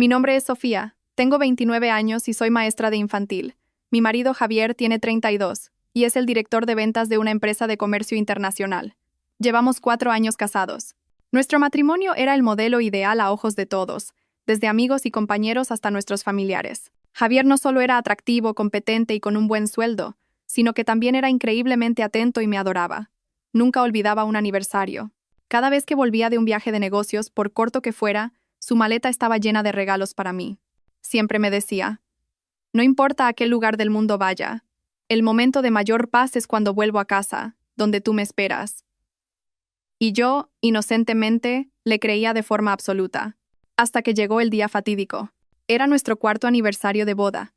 Mi nombre es Sofía, tengo 29 años y soy maestra de infantil. Mi marido Javier tiene 32 y es el director de ventas de una empresa de comercio internacional. Llevamos 4 años casados. Nuestro matrimonio era el modelo ideal a ojos de todos, desde amigos y compañeros hasta nuestros familiares. Javier no solo era atractivo, competente y con un buen sueldo, sino que también era increíblemente atento y me adoraba. Nunca olvidaba un aniversario. Cada vez que volvía de un viaje de negocios, por corto que fuera, su maleta estaba llena de regalos para mí. Siempre me decía, no importa a qué lugar del mundo vaya, el momento de mayor paz es cuando vuelvo a casa, donde tú me esperas. Y yo, inocentemente, le creía de forma absoluta, hasta que llegó el día fatídico. Era nuestro 4º aniversario de boda.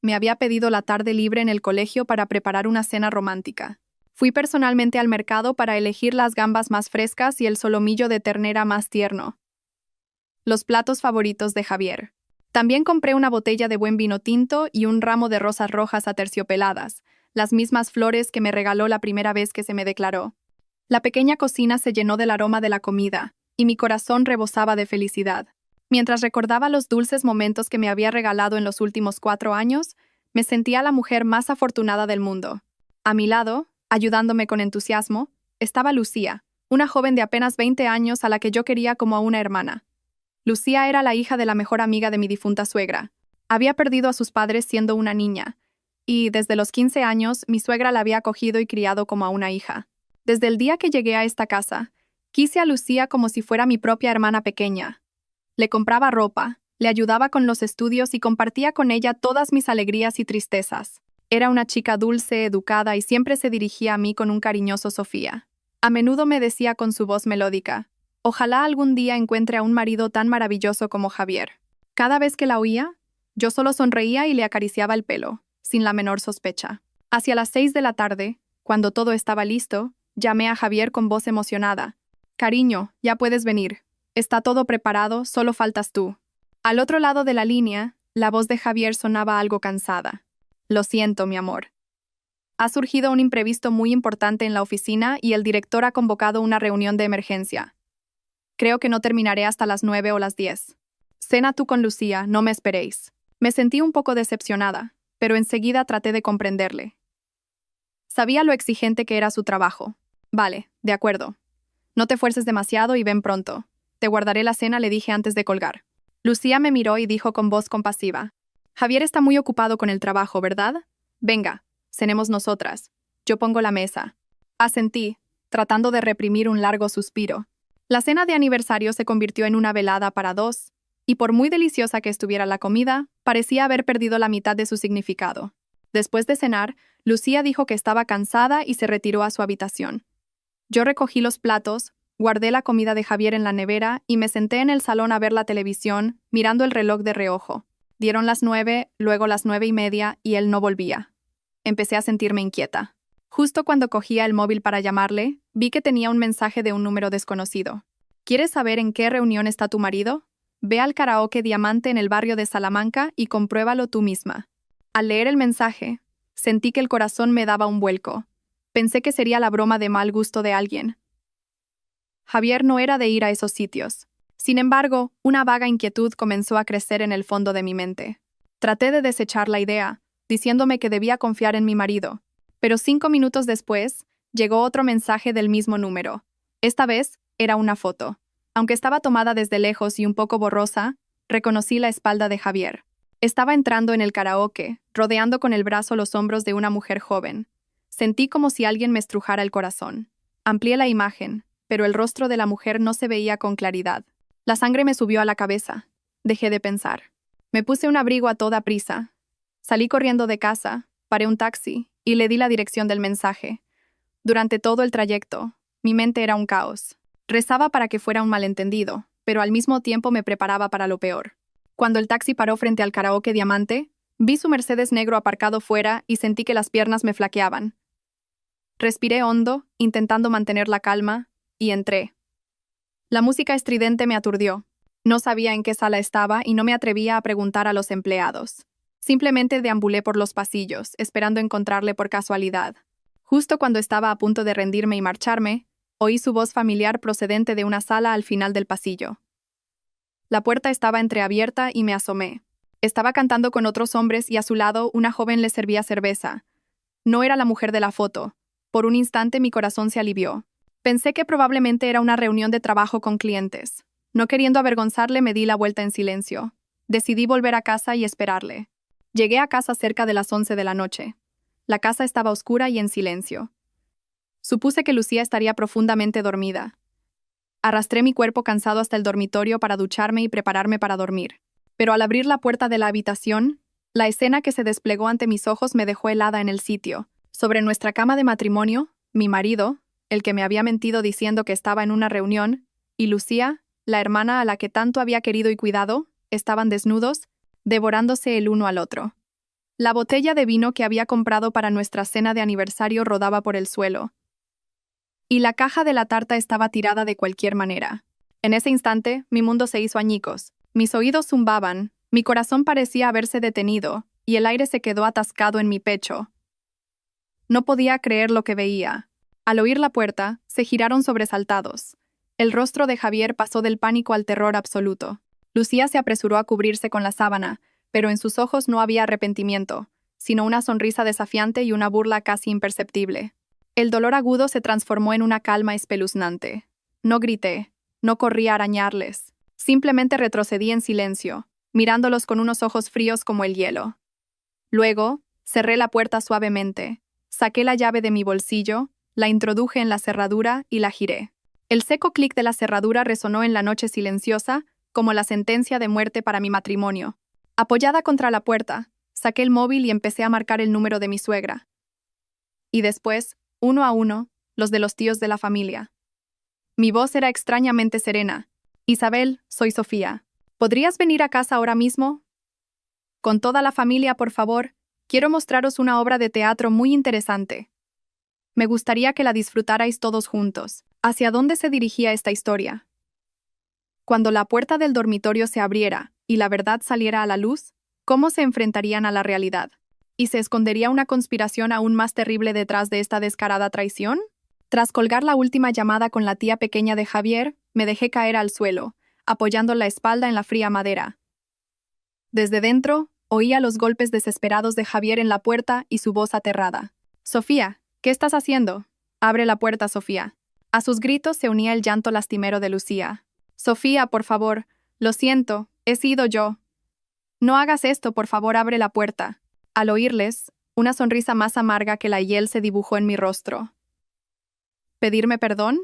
Me había pedido la tarde libre en el colegio para preparar una cena romántica. Fui personalmente al mercado para elegir las gambas más frescas y el solomillo de ternera más tierno. Los platos favoritos de Javier. También compré una botella de buen vino tinto y un ramo de rosas rojas aterciopeladas, las mismas flores que me regaló la primera vez que se me declaró. La pequeña cocina se llenó del aroma de la comida, y mi corazón rebosaba de felicidad. Mientras recordaba los dulces momentos que me había regalado en los últimos 4 años, me sentía la mujer más afortunada del mundo. A mi lado, ayudándome con entusiasmo, estaba Lucía, una joven de apenas 20 años a la que yo quería como a una hermana. Lucía era la hija de la mejor amiga de mi difunta suegra. Había perdido a sus padres siendo una niña, y desde los 15 años mi suegra la había acogido y criado como a una hija. Desde el día que llegué a esta casa, quise a Lucía como si fuera mi propia hermana pequeña. Le compraba ropa, le ayudaba con los estudios y compartía con ella todas mis alegrías y tristezas. Era una chica dulce, educada y siempre se dirigía a mí con un cariñoso Sofía. A menudo me decía con su voz melódica, ojalá algún día encuentre a un marido tan maravilloso como Javier. Cada vez que la oía, yo solo sonreía y le acariciaba el pelo, sin la menor sospecha. Hacia las 6 de la tarde, cuando todo estaba listo, llamé a Javier con voz emocionada. Cariño, ya puedes venir. Está todo preparado, solo faltas tú. Al otro lado de la línea, la voz de Javier sonaba algo cansada. Lo siento, mi amor. Ha surgido un imprevisto muy importante en la oficina y el director ha convocado una reunión de emergencia. Creo que no terminaré hasta las 9 o las 10. Cena tú con Lucía, no me esperéis. Me sentí un poco decepcionada, pero enseguida traté de comprenderle. Sabía lo exigente que era su trabajo. Vale, de acuerdo. No te fuerces demasiado y ven pronto. Te guardaré la cena, le dije antes de colgar. Lucía me miró y dijo con voz compasiva. Javier está muy ocupado con el trabajo, ¿verdad? Venga, cenemos nosotras. Yo pongo la mesa. Asentí, tratando de reprimir un largo suspiro. La cena de aniversario se convirtió en una velada para 2, y por muy deliciosa que estuviera la comida, parecía haber perdido la mitad de su significado. Después de cenar, Lucía dijo que estaba cansada y se retiró a su habitación. Yo recogí los platos, guardé la comida de Javier en la nevera y me senté en el salón a ver la televisión, mirando el reloj de reojo. Dieron las 9, luego las 9:30 y él no volvía. Empecé a sentirme inquieta. Justo cuando cogía el móvil para llamarle, vi que tenía un mensaje de un número desconocido. ¿Quieres saber en qué reunión está tu marido? Ve al karaoke Diamante en el barrio de Salamanca y compruébalo tú misma. Al leer el mensaje, sentí que el corazón me daba un vuelco. Pensé que sería la broma de mal gusto de alguien. Javier no era de ir a esos sitios. Sin embargo, una vaga inquietud comenzó a crecer en el fondo de mi mente. Traté de desechar la idea, diciéndome que debía confiar en mi marido. Pero 5 minutos después, llegó otro mensaje del mismo número. Esta vez, era una foto. Aunque estaba tomada desde lejos y un poco borrosa, reconocí la espalda de Javier. Estaba entrando en el karaoke, rodeando con el brazo los hombros de una mujer joven. Sentí como si alguien me estrujara el corazón. Amplié la imagen, pero el rostro de la mujer no se veía con claridad. La sangre me subió a la cabeza. Dejé de pensar. Me puse un abrigo a toda prisa. Salí corriendo de casa, paré un taxi y le di la dirección del mensaje. Durante todo el trayecto, mi mente era un caos. Rezaba para que fuera un malentendido, pero al mismo tiempo me preparaba para lo peor. Cuando el taxi paró frente al karaoke Diamante, vi su Mercedes negro aparcado fuera y sentí que las piernas me flaqueaban. Respiré hondo, intentando mantener la calma, y entré. La música estridente me aturdió. No sabía en qué sala estaba y no me atrevía a preguntar a los empleados. Simplemente deambulé por los pasillos, esperando encontrarle por casualidad. Justo cuando estaba a punto de rendirme y marcharme, oí su voz familiar procedente de una sala al final del pasillo. La puerta estaba entreabierta y me asomé. Estaba cantando con otros hombres y a su lado una joven le servía cerveza. No era la mujer de la foto. Por un instante mi corazón se alivió. Pensé que probablemente era una reunión de trabajo con clientes. No queriendo avergonzarle, me di la vuelta en silencio. Decidí volver a casa y esperarle. Llegué a casa cerca de las 11 de la noche. La casa estaba oscura y en silencio. Supuse que Lucía estaría profundamente dormida. Arrastré mi cuerpo cansado hasta el dormitorio para ducharme y prepararme para dormir. Pero al abrir la puerta de la habitación, la escena que se desplegó ante mis ojos me dejó helada en el sitio. Sobre nuestra cama de matrimonio, mi marido, el que me había mentido diciendo que estaba en una reunión, y Lucía, la hermana a la que tanto había querido y cuidado, estaban desnudos, devorándose el uno al otro. La botella de vino que había comprado para nuestra cena de aniversario rodaba por el suelo, y la caja de la tarta estaba tirada de cualquier manera. En ese instante, mi mundo se hizo añicos. Mis oídos zumbaban, mi corazón parecía haberse detenido, y el aire se quedó atascado en mi pecho. No podía creer lo que veía. Al oír la puerta, se giraron sobresaltados. El rostro de Javier pasó del pánico al terror absoluto. Lucía se apresuró a cubrirse con la sábana, pero en sus ojos no había arrepentimiento, sino una sonrisa desafiante y una burla casi imperceptible. El dolor agudo se transformó en una calma espeluznante. No grité, no corrí a arañarles. Simplemente retrocedí en silencio, mirándolos con unos ojos fríos como el hielo. Luego, cerré la puerta suavemente, saqué la llave de mi bolsillo, la introduje en la cerradura y la giré. El seco clic de la cerradura resonó en la noche silenciosa, como la sentencia de muerte para mi matrimonio. Apoyada contra la puerta, saqué el móvil y empecé a marcar el número de mi suegra. Y después, uno a uno, los de los tíos de la familia. Mi voz era extrañamente serena. Isabel, soy Sofía. ¿Podrías venir a casa ahora mismo? Con toda la familia, por favor. Quiero mostraros una obra de teatro muy interesante. Me gustaría que la disfrutarais todos juntos. ¿Hacia dónde se dirigía esta historia? Cuando la puerta del dormitorio se abriera y la verdad saliera a la luz, ¿cómo se enfrentarían a la realidad? ¿Y se escondería una conspiración aún más terrible detrás de esta descarada traición? Tras colgar la última llamada con la tía pequeña de Javier, me dejé caer al suelo, apoyando la espalda en la fría madera. Desde dentro, oía los golpes desesperados de Javier en la puerta y su voz aterrada. «Sofía, ¿qué estás haciendo? Abre la puerta, Sofía». A sus gritos se unía el llanto lastimero de Lucía. «Sofía, por favor, lo siento, he sido yo. No hagas esto, por favor, abre la puerta». Al oírles, una sonrisa más amarga que la hiel se dibujó en mi rostro. ¿Pedirme perdón?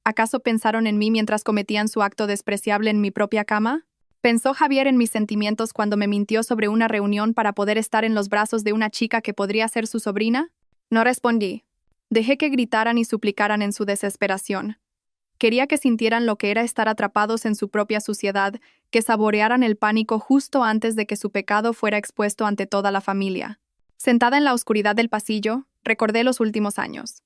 ¿Acaso pensaron en mí mientras cometían su acto despreciable en mi propia cama? ¿Pensó Javier en mis sentimientos cuando me mintió sobre una reunión para poder estar en los brazos de una chica que podría ser su sobrina? No respondí. Dejé que gritaran y suplicaran en su desesperación. Quería que sintieran lo que era estar atrapados en su propia suciedad, que saborearan el pánico justo antes de que su pecado fuera expuesto ante toda la familia. Sentada en la oscuridad del pasillo, recordé los últimos años.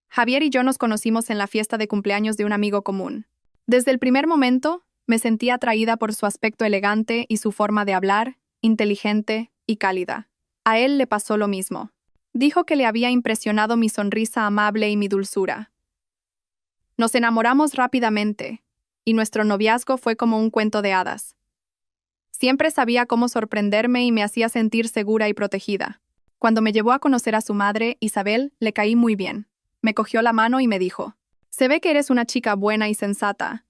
Javier y yo nos conocimos en la fiesta de cumpleaños de un amigo común. Desde el primer momento, me sentí atraída por su aspecto elegante y su forma de hablar, inteligente y cálida. A él le pasó lo mismo. Dijo que le había impresionado mi sonrisa amable y mi dulzura. Nos enamoramos rápidamente, y nuestro noviazgo fue como un cuento de hadas. Siempre sabía cómo sorprenderme y me hacía sentir segura y protegida. Cuando me llevó a conocer a su madre, Isabel, le caí muy bien. Me cogió la mano y me dijo: «Se ve que eres una chica buena y sensata.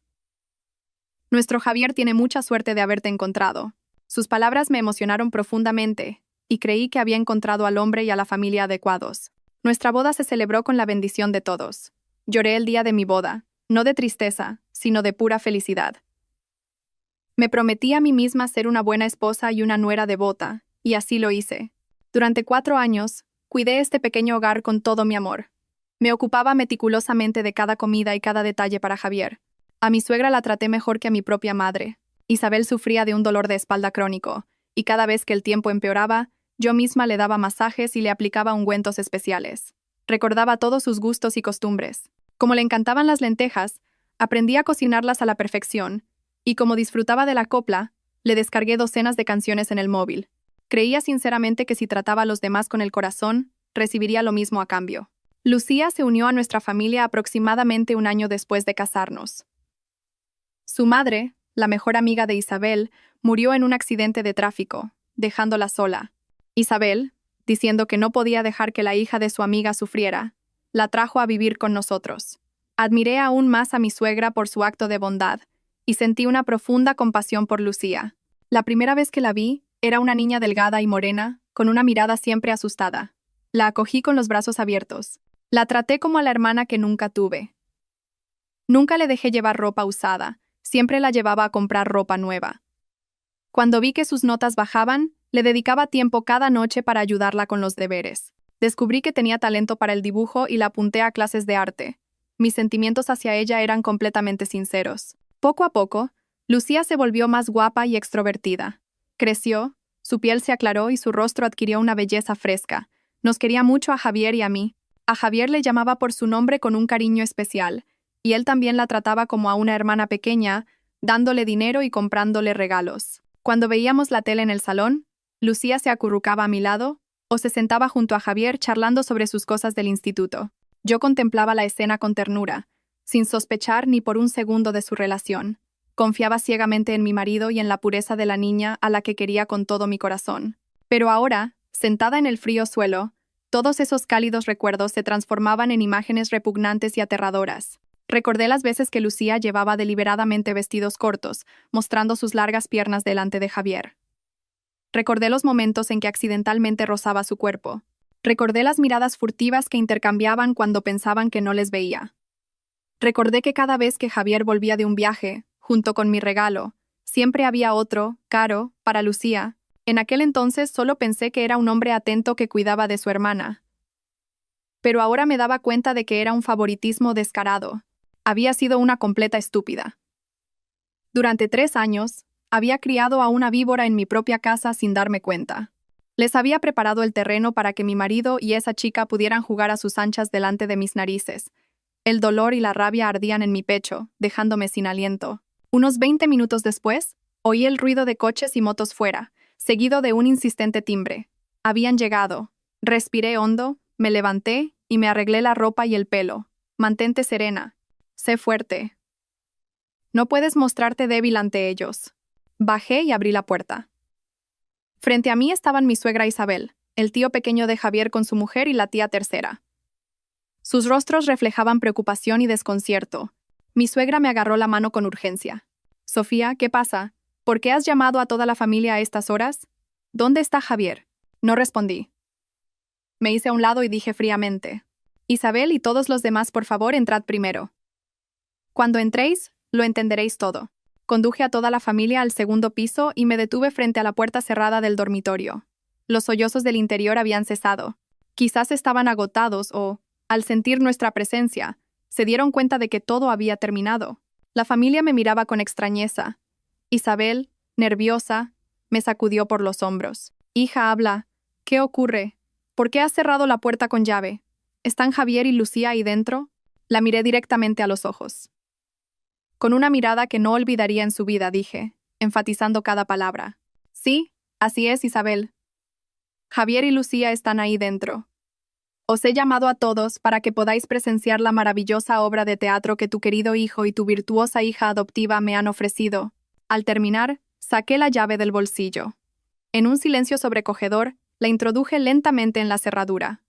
Nuestro Javier tiene mucha suerte de haberte encontrado». Sus palabras me emocionaron profundamente, y creí que había encontrado al hombre y a la familia adecuados. Nuestra boda se celebró con la bendición de todos. Lloré el día de mi boda, no de tristeza, sino de pura felicidad. Me prometí a mí misma ser una buena esposa y una nuera devota, y así lo hice. Durante 4 años, cuidé este pequeño hogar con todo mi amor. Me ocupaba meticulosamente de cada comida y cada detalle para Javier. A mi suegra la traté mejor que a mi propia madre. Isabel sufría de un dolor de espalda crónico, y cada vez que el tiempo empeoraba, yo misma le daba masajes y le aplicaba ungüentos especiales. Recordaba todos sus gustos y costumbres. Como le encantaban las lentejas, aprendí a cocinarlas a la perfección, y como disfrutaba de la copla, le descargué docenas de canciones en el móvil. Creía sinceramente que si trataba a los demás con el corazón, recibiría lo mismo a cambio. Lucía se unió a nuestra familia aproximadamente un año después de casarnos. Su madre, la mejor amiga de Isabel, murió en un accidente de tráfico, dejándola sola. Isabel, diciendo que no podía dejar que la hija de su amiga sufriera, la trajo a vivir con nosotros. Admiré aún más a mi suegra por su acto de bondad, y sentí una profunda compasión por Lucía. La primera vez que la vi, era una niña delgada y morena, con una mirada siempre asustada. La acogí con los brazos abiertos. La traté como a la hermana que nunca tuve. Nunca le dejé llevar ropa usada, siempre la llevaba a comprar ropa nueva. Cuando vi que sus notas bajaban, le dedicaba tiempo cada noche para ayudarla con los deberes. Descubrí que tenía talento para el dibujo y la apunté a clases de arte. Mis sentimientos hacia ella eran completamente sinceros. Poco a poco, Lucía se volvió más guapa y extrovertida. Creció, su piel se aclaró y su rostro adquirió una belleza fresca. Nos quería mucho a Javier y a mí. A Javier le llamaba por su nombre con un cariño especial, y él también la trataba como a una hermana pequeña, dándole dinero y comprándole regalos. Cuando veíamos la tele en el salón, Lucía se acurrucaba a mi lado o se sentaba junto a Javier charlando sobre sus cosas del instituto. Yo contemplaba la escena con ternura, sin sospechar ni por un segundo de su relación. Confiaba ciegamente en mi marido y en la pureza de la niña a la que quería con todo mi corazón. Pero ahora, sentada en el frío suelo, todos esos cálidos recuerdos se transformaban en imágenes repugnantes y aterradoras. Recordé las veces que Lucía llevaba deliberadamente vestidos cortos, mostrando sus largas piernas delante de Javier. Recordé los momentos en que accidentalmente rozaba su cuerpo. Recordé las miradas furtivas que intercambiaban cuando pensaban que no les veía. Recordé que cada vez que Javier volvía de un viaje, junto con mi regalo, siempre había otro, caro, para Lucía. En aquel entonces solo pensé que era un hombre atento que cuidaba de su hermana. Pero ahora me daba cuenta de que era un favoritismo descarado. Había sido una completa estúpida. Durante 3 años, había criado a una víbora en mi propia casa sin darme cuenta. Les había preparado el terreno para que mi marido y esa chica pudieran jugar a sus anchas delante de mis narices. El dolor y la rabia ardían en mi pecho, dejándome sin aliento. Unos 20 minutos después, oí el ruido de coches y motos fuera, seguido de un insistente timbre. Habían llegado. Respiré hondo, me levanté y me arreglé la ropa y el pelo. Mantente serena. Sé fuerte. No puedes mostrarte débil ante ellos. Bajé y abrí la puerta. Frente a mí estaban mi suegra Isabel, el tío pequeño de Javier con su mujer y la tía tercera. Sus rostros reflejaban preocupación y desconcierto. Mi suegra me agarró la mano con urgencia. Sofía, ¿qué pasa? ¿Por qué has llamado a toda la familia a estas horas? ¿Dónde está Javier? No respondí. Me hice a un lado y dije fríamente: Isabel y todos los demás, por favor, entrad primero. Cuando entréis, lo entenderéis todo. Conduje a toda la familia al segundo piso y me detuve frente a la puerta cerrada del dormitorio. Los sollozos del interior habían cesado. Quizás estaban agotados o, al sentir nuestra presencia, se dieron cuenta de que todo había terminado. La familia me miraba con extrañeza. Isabel, nerviosa, me sacudió por los hombros. Hija, habla. ¿Qué ocurre? ¿Por qué has cerrado la puerta con llave? ¿Están Javier y Lucía ahí dentro? La miré directamente a los ojos. Con una mirada que no olvidaría en su vida, dije, enfatizando cada palabra. Sí, así es, Isabel. Javier y Lucía están ahí dentro. Os he llamado a todos para que podáis presenciar la maravillosa obra de teatro que tu querido hijo y tu virtuosa hija adoptiva me han ofrecido. Al terminar, saqué la llave del bolsillo. En un silencio sobrecogedor, la introduje lentamente en la cerradura.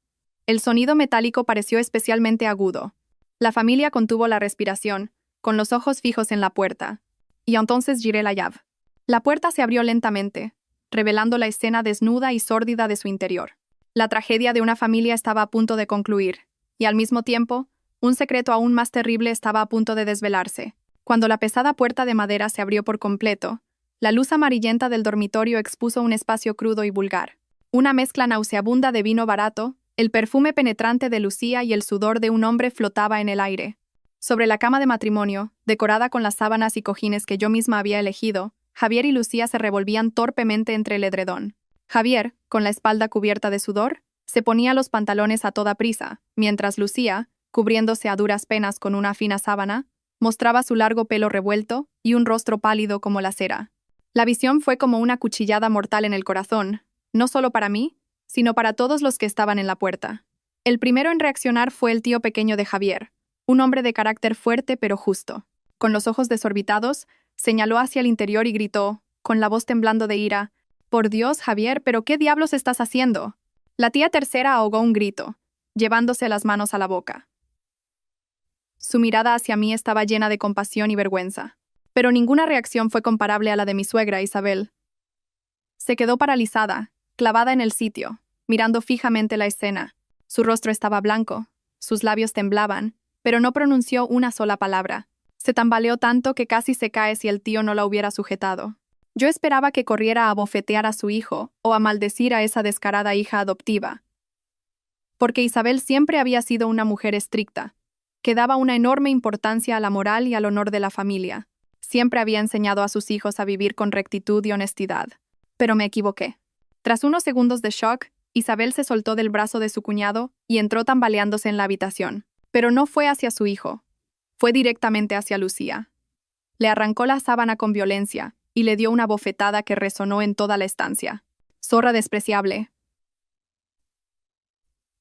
El sonido metálico pareció especialmente agudo. La familia contuvo la respiración, con los ojos fijos en la puerta, y entonces giré la llave. La puerta se abrió lentamente, revelando la escena desnuda y sórdida de su interior. La tragedia de una familia estaba a punto de concluir, y al mismo tiempo, un secreto aún más terrible estaba a punto de desvelarse. Cuando la pesada puerta de madera se abrió por completo, la luz amarillenta del dormitorio expuso un espacio crudo y vulgar. Una mezcla nauseabunda de vino barato, el perfume penetrante de Lucía y el sudor de un hombre flotaba en el aire. Sobre la cama de matrimonio, decorada con las sábanas y cojines que yo misma había elegido, Javier y Lucía se revolvían torpemente entre el edredón. Javier, con la espalda cubierta de sudor, se ponía los pantalones a toda prisa, mientras Lucía, cubriéndose a duras penas con una fina sábana, mostraba su largo pelo revuelto y un rostro pálido como la cera. La visión fue como una cuchillada mortal en el corazón, no solo para mí, sino para todos los que estaban en la puerta. El primero en reaccionar fue el tío pequeño de Javier, un hombre de carácter fuerte pero justo. Con los ojos desorbitados, Señaló hacia el interior y gritó, con la voz temblando de ira, «Por Dios, Javier, ¿pero qué diablos estás haciendo?» La tía tercera ahogó un grito, llevándose las manos a la boca. Su mirada hacia mí estaba llena de compasión y vergüenza, pero ninguna reacción fue comparable a la de mi suegra, Isabel. Se quedó paralizada, clavada en el sitio, mirando fijamente la escena. Su rostro estaba blanco, sus labios temblaban, pero no pronunció una sola palabra. Se tambaleó tanto que casi se cae si el tío no la hubiera sujetado. Yo esperaba que corriera a bofetear a su hijo o a maldecir a esa descarada hija adoptiva, porque Isabel siempre había sido una mujer estricta, que daba una enorme importancia a la moral y al honor de la familia. Siempre había enseñado a sus hijos a vivir con rectitud y honestidad. Pero me equivoqué. Tras unos segundos de shock, Isabel se soltó del brazo de su cuñado y entró tambaleándose en la habitación. Pero no fue hacia su hijo. Fue directamente hacia Lucía. Le arrancó la sábana con violencia y le dio una bofetada que resonó en toda la estancia. «Zorra despreciable.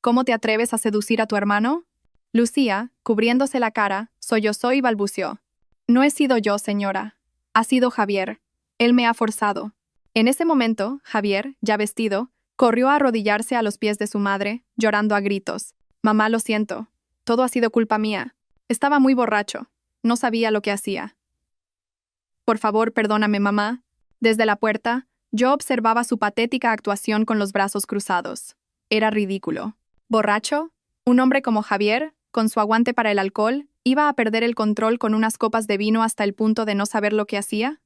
¿Cómo te atreves a seducir a tu hermano?» Lucía, cubriéndose la cara, sollozó y balbuceó. «No he sido yo, señora. Ha sido Javier. Él me ha forzado». En ese momento, Javier, ya vestido, corrió a arrodillarse a los pies de su madre, llorando a gritos. «Mamá, lo siento. Todo ha sido culpa mía. Estaba muy borracho. No sabía lo que hacía. Por favor, perdóname, mamá». Desde la puerta, yo observaba su patética actuación con los brazos cruzados. Era ridículo. ¿Borracho? Un hombre como Javier, con su aguante para el alcohol, iba a perder el control con unas copas de vino hasta el punto de no saber lo que hacía.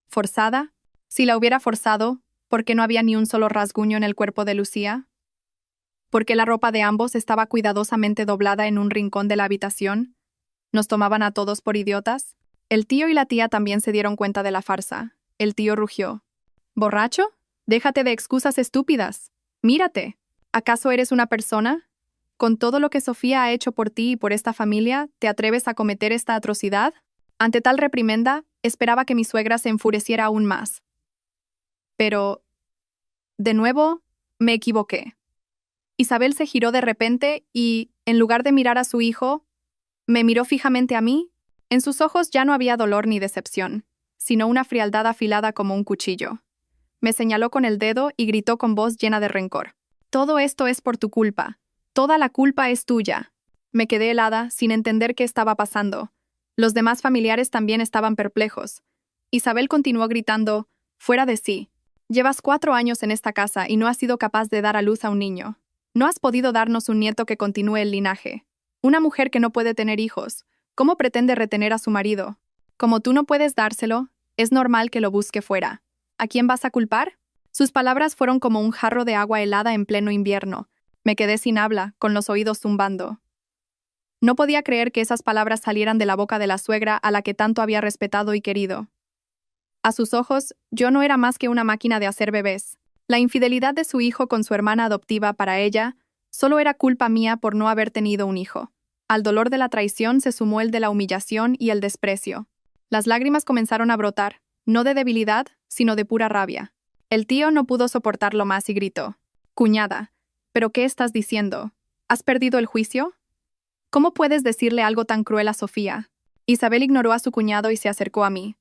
¿Forzada? Si la hubiera forzado, ¿por qué no había ni un solo rasguño en el cuerpo de Lucía? ¿Por qué la ropa de ambos estaba cuidadosamente doblada en un rincón de la habitación? ¿Nos tomaban a todos por idiotas? El tío y la tía también se dieron cuenta de la farsa. El tío rugió. ¿Borracho? Déjate de excusas estúpidas. Mírate. ¿Acaso eres una persona? ¿Con todo lo que Sofía ha hecho por ti y por esta familia, te atreves a cometer esta atrocidad? Ante tal reprimenda, esperaba que mi suegra se enfureciera aún más. Pero, de nuevo, me equivoqué. Isabel se giró de repente y, en lugar de mirar a su hijo, me miró fijamente a mí. En sus ojos ya no había dolor ni decepción, sino una frialdad afilada como un cuchillo. Me señaló con el dedo y gritó con voz llena de rencor. «Todo esto es por tu culpa. Toda la culpa es tuya». Me quedé helada, sin entender qué estaba pasando. Los demás familiares también estaban perplejos. Isabel continuó gritando, fuera de sí. «Llevas 4 años en esta casa y no has sido capaz de dar a luz a un niño. No has podido darnos un nieto que continúe el linaje. Una mujer que no puede tener hijos, ¿cómo pretende retener a su marido? Como tú no puedes dárselo, es normal que lo busque fuera. ¿A quién vas a culpar?» Sus palabras fueron como un jarro de agua helada en pleno invierno. Me quedé sin habla, con los oídos zumbando. No podía creer que esas palabras salieran de la boca de la suegra a la que tanto había respetado y querido. A sus ojos, yo no era más que una máquina de hacer bebés. La infidelidad de su hijo con su hermana adoptiva para ella solo era culpa mía por no haber tenido un hijo. Al dolor de la traición se sumó el de la humillación y el desprecio. Las lágrimas comenzaron a brotar, no de debilidad, sino de pura rabia. El tío no pudo soportarlo más y gritó. «Cuñada, ¿pero qué estás diciendo? ¿Has perdido el juicio? ¿Cómo puedes decirle algo tan cruel a Sofía?» Isabel ignoró a su cuñado y se acercó a mí.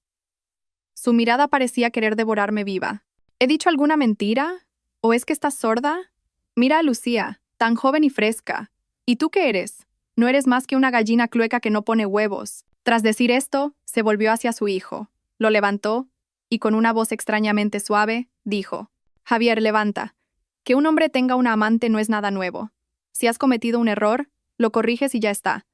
Su mirada parecía querer devorarme viva. ¿He dicho alguna mentira? ¿O es que estás sorda? Mira a Lucía, tan joven y fresca. ¿Y tú qué eres? No eres más que una gallina clueca que no pone huevos. Tras decir esto, se volvió hacia su hijo. Lo levantó y con una voz extrañamente suave, dijo: «Javier, levanta. Que un hombre tenga una amante no es nada nuevo. Si has cometido un error, lo corriges y ya está.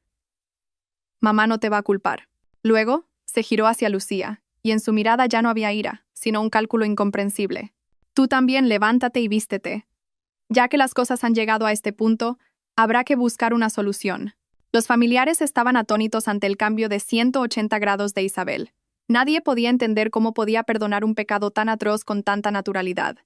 Mamá no te va a culpar». Luego, se giró hacia Lucía, y en su mirada ya no había ira, sino un cálculo incomprensible. «Tú también levántate y vístete. Ya que las cosas han llegado a este punto, habrá que buscar una solución». Los familiares estaban atónitos ante el cambio de 180 grados de Isabel. Nadie podía entender cómo podía perdonar un pecado tan atroz con tanta naturalidad.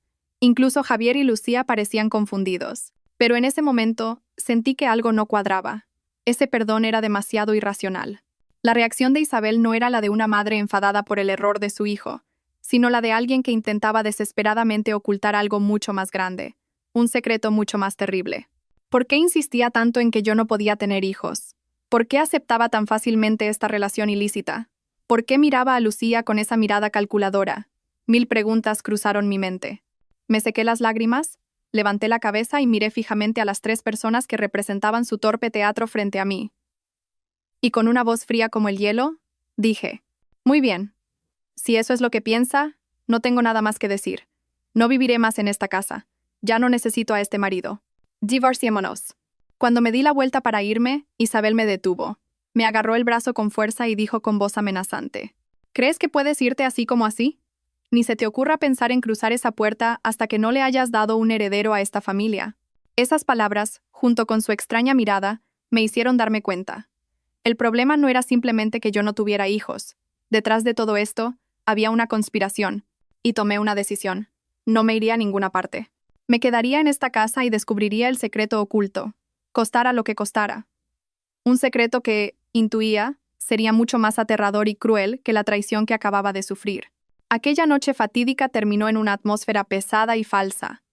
Incluso Javier y Lucía parecían confundidos. Pero en ese momento, sentí que algo no cuadraba. Ese perdón era demasiado irracional. La reacción de Isabel no era la de una madre enfadada por el error de su hijo, sino la de alguien que intentaba desesperadamente ocultar algo mucho más grande, un secreto mucho más terrible. ¿Por qué insistía tanto en que yo no podía tener hijos? ¿Por qué aceptaba tan fácilmente esta relación ilícita? ¿Por qué miraba a Lucía con esa mirada calculadora? 1000 preguntas cruzaron mi mente. Me sequé las lágrimas, levanté la cabeza y miré fijamente a las 3 personas que representaban su torpe teatro frente a mí. Y con una voz fría como el hielo, dije: muy bien. Si eso es lo que piensa, no tengo nada más que decir. No viviré más en esta casa. Ya no necesito a este marido. Divorciémonos. Cuando me di la vuelta para irme, Isabel me detuvo. Me agarró el brazo con fuerza y dijo con voz amenazante: ¿crees que puedes irte así como así? Ni se te ocurra pensar en cruzar esa puerta hasta que no le hayas dado un heredero a esta familia. Esas palabras, junto con su extraña mirada, me hicieron darme cuenta. El problema no era simplemente que yo no tuviera hijos. Detrás de todo esto, había una conspiración, y tomé una decisión. No me iría a ninguna parte. Me quedaría en esta casa y descubriría el secreto oculto, costara lo que costara. Un secreto que, intuía, sería mucho más aterrador y cruel que la traición que acababa de sufrir. Aquella noche fatídica terminó en una atmósfera pesada y falsa.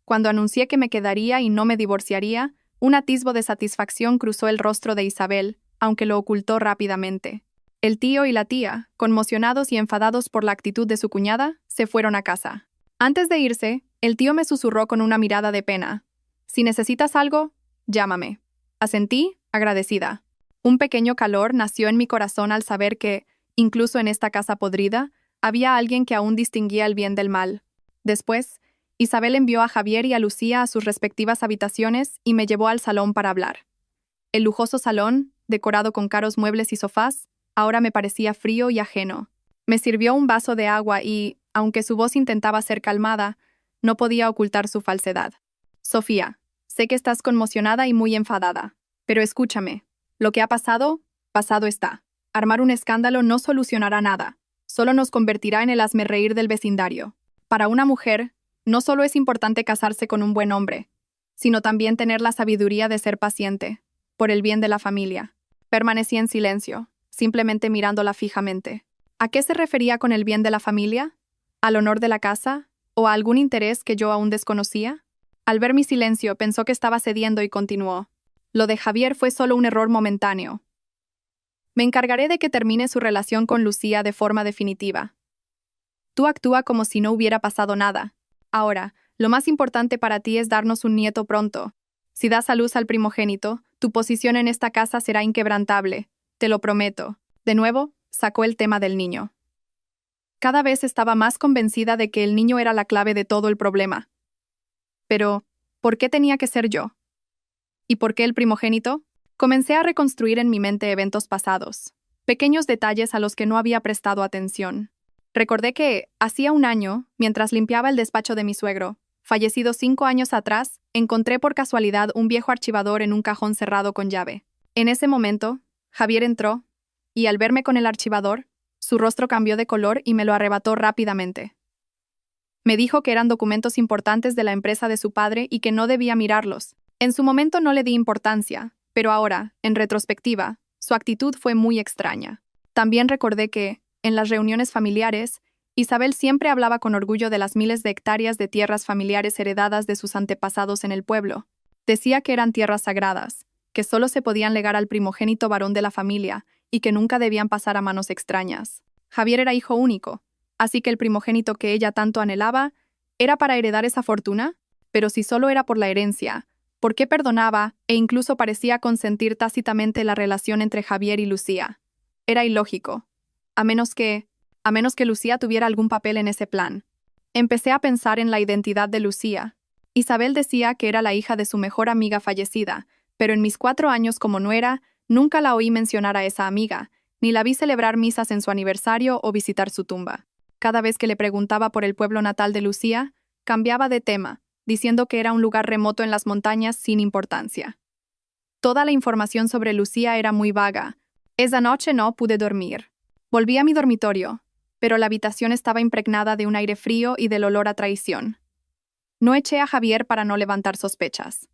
Cuando anuncié que me quedaría y no me divorciaría, un atisbo de satisfacción cruzó el rostro de Isabel, aunque lo ocultó rápidamente. El tío y la tía, conmocionados y enfadados por la actitud de su cuñada, se fueron a casa. Antes de irse, el tío me susurró con una mirada de pena: si necesitas algo, llámame. Asentí, agradecida. Un pequeño calor nació en mi corazón al saber que, incluso en esta casa podrida, había alguien que aún distinguía el bien del mal. Después, Isabel envió a Javier y a Lucía a sus respectivas habitaciones y me llevó al salón para hablar. El lujoso salón, decorado con caros muebles y sofás, ahora me parecía frío y ajeno. Me sirvió un vaso de agua y, aunque su voz intentaba ser calmada, no podía ocultar su falsedad. Sofía, sé que estás conmocionada y muy enfadada, pero escúchame. Lo que ha pasado, pasado está. Armar un escándalo no solucionará nada. Solo nos convertirá en el hazmerreír del vecindario. Para una mujer, no solo es importante casarse con un buen hombre, sino también tener la sabiduría de ser paciente, por el bien de la familia. Permanecí en silencio, simplemente mirándola fijamente. ¿A qué se refería con el bien de la familia? ¿Al honor de la casa? ¿O a algún interés que yo aún desconocía? Al ver mi silencio, pensó que estaba cediendo y continuó: lo de Javier fue solo un error momentáneo. Me encargaré de que termine su relación con Lucía de forma definitiva. Tú actúa como si no hubiera pasado nada. Ahora, lo más importante para ti es darnos un nieto pronto. Si das a luz al primogénito, tu posición en esta casa será inquebrantable. Te lo prometo. De nuevo, sacó el tema del niño. Cada vez estaba más convencida de que el niño era la clave de todo el problema. Pero, ¿por qué tenía que ser yo? ¿Y por qué el primogénito? Comencé a reconstruir en mi mente eventos pasados, pequeños detalles a los que no había prestado atención. Recordé que, hacía un año, mientras limpiaba el despacho de mi suegro, fallecido 5 años atrás, encontré por casualidad un viejo archivador en un cajón cerrado con llave. En ese momento, Javier entró, y al verme con el archivador, su rostro cambió de color y me lo arrebató rápidamente. Me dijo que eran documentos importantes de la empresa de su padre y que no debía mirarlos. En su momento no le di importancia, pero ahora, en retrospectiva, su actitud fue muy extraña. También recordé que, en las reuniones familiares, Isabel siempre hablaba con orgullo de las miles de hectáreas de tierras familiares heredadas de sus antepasados en el pueblo. Decía que eran tierras sagradas, que solo se podían legar al primogénito varón de la familia y que nunca debían pasar a manos extrañas. Javier era hijo único, así que el primogénito que ella tanto anhelaba era para heredar esa fortuna, pero si solo era por la herencia, ¿por qué perdonaba e incluso parecía consentir tácitamente la relación entre Javier y Lucía? Era ilógico, a menos que Lucía tuviera algún papel en ese plan. Empecé a pensar en la identidad de Lucía. Isabel decía que era la hija de su mejor amiga fallecida, pero en mis 4 años como nuera, nunca la oí mencionar a esa amiga, ni la vi celebrar misas en su aniversario o visitar su tumba. Cada vez que le preguntaba por el pueblo natal de Lucía, cambiaba de tema, diciendo que era un lugar remoto en las montañas sin importancia. Toda la información sobre Lucía era muy vaga. Esa noche no pude dormir. Volví a mi dormitorio, pero la habitación estaba impregnada de un aire frío y del olor a traición. No eché a Javier para no levantar sospechas.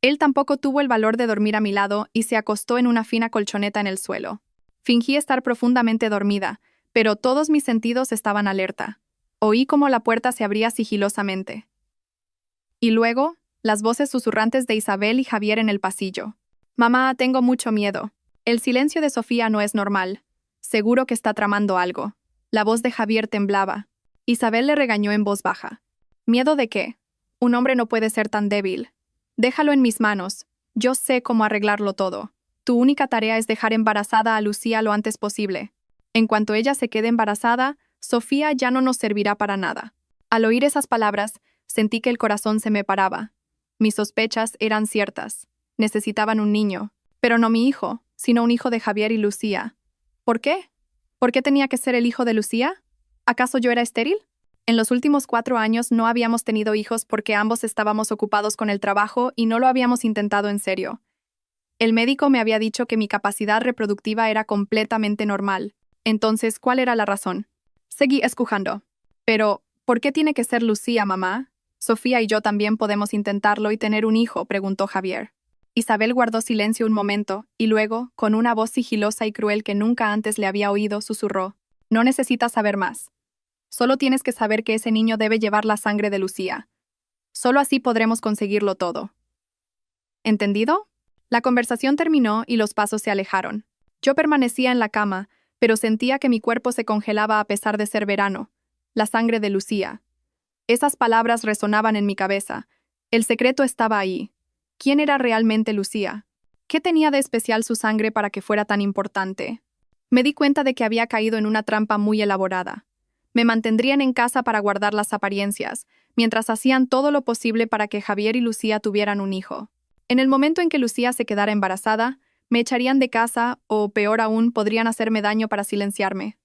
Él tampoco tuvo el valor de dormir a mi lado y se acostó en una fina colchoneta en el suelo. Fingí estar profundamente dormida, pero todos mis sentidos estaban alerta. Oí cómo la puerta se abría sigilosamente. Y luego, las voces susurrantes de Isabel y Javier en el pasillo. «Mamá, tengo mucho miedo. El silencio de Sofía no es normal. Seguro que está tramando algo. La voz de Javier temblaba. Isabel le regañó en voz baja. ¿Miedo de qué? Un hombre no puede ser tan débil. Déjalo en mis manos. Yo sé cómo arreglarlo todo. Tu única tarea es dejar embarazada a Lucía lo antes posible. En cuanto ella se quede embarazada, Sofía ya no nos servirá para nada. Al oír esas palabras, sentí que el corazón se me paraba. Mis sospechas eran ciertas. Necesitaban un niño, pero no mi hijo, sino un hijo de Javier y Lucía. ¿Por qué? ¿Por qué tenía que ser el hijo de Lucía? ¿Acaso yo era estéril? En los últimos 4 años no habíamos tenido hijos porque ambos estábamos ocupados con el trabajo y no lo habíamos intentado en serio. El médico me había dicho que mi capacidad reproductiva era completamente normal. Entonces, ¿cuál era la razón? Seguí escujando. Pero, ¿por qué tiene que ser Lucía, mamá? Sofía y yo también podemos intentarlo y tener un hijo, preguntó Javier. Isabel guardó silencio un momento, y luego, con una voz sigilosa y cruel que nunca antes le había oído, susurró. No necesitas saber más. Solo tienes que saber que ese niño debe llevar la sangre de Lucía. Solo así podremos conseguirlo todo. ¿Entendido? La conversación terminó y los pasos se alejaron. Yo permanecía en la cama, pero sentía que mi cuerpo se congelaba a pesar de ser verano. La sangre de Lucía. Esas palabras resonaban en mi cabeza. El secreto estaba ahí. ¿Quién era realmente Lucía? ¿Qué tenía de especial su sangre para que fuera tan importante? Me di cuenta de que había caído en una trampa muy elaborada. Me mantendrían en casa para guardar las apariencias, mientras hacían todo lo posible para que Javier y Lucía tuvieran un hijo. En el momento en que Lucía se quedara embarazada, me echarían de casa o, peor aún, podrían hacerme daño para silenciarme.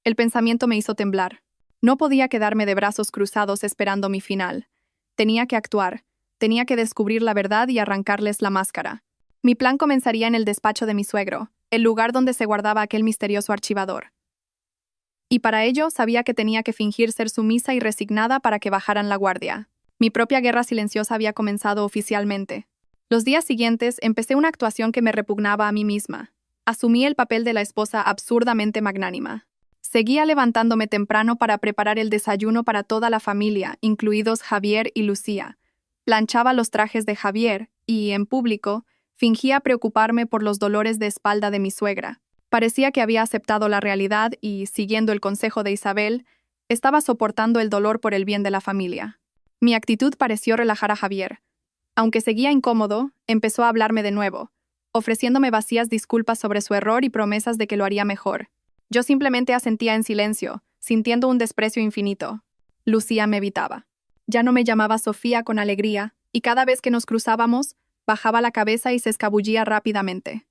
El pensamiento me hizo temblar. No podía quedarme de brazos cruzados esperando mi final. Tenía que actuar. Tenía que descubrir la verdad y arrancarles la máscara. Mi plan comenzaría en el despacho de mi suegro, el lugar donde se guardaba aquel misterioso archivador. Y para ello sabía que tenía que fingir ser sumisa y resignada para que bajaran la guardia. Mi propia guerra silenciosa había comenzado oficialmente. Los días siguientes empecé una actuación que me repugnaba a mí misma. Asumí el papel de la esposa absurdamente magnánima. Seguía levantándome temprano para preparar el desayuno para toda la familia, incluidos Javier y Lucía. Planchaba los trajes de Javier y, en público, fingía preocuparme por los dolores de espalda de mi suegra. Parecía que había aceptado la realidad y, siguiendo el consejo de Isabel, estaba soportando el dolor por el bien de la familia. Mi actitud pareció relajar a Javier. Aunque seguía incómodo, empezó a hablarme de nuevo, ofreciéndome vacías disculpas sobre su error y promesas de que lo haría mejor. Yo simplemente asentía en silencio, sintiendo un desprecio infinito. Lucía me evitaba. Ya no me llamaba Sofía con alegría, y cada vez que nos cruzábamos, bajaba la cabeza y se escabullía rápidamente.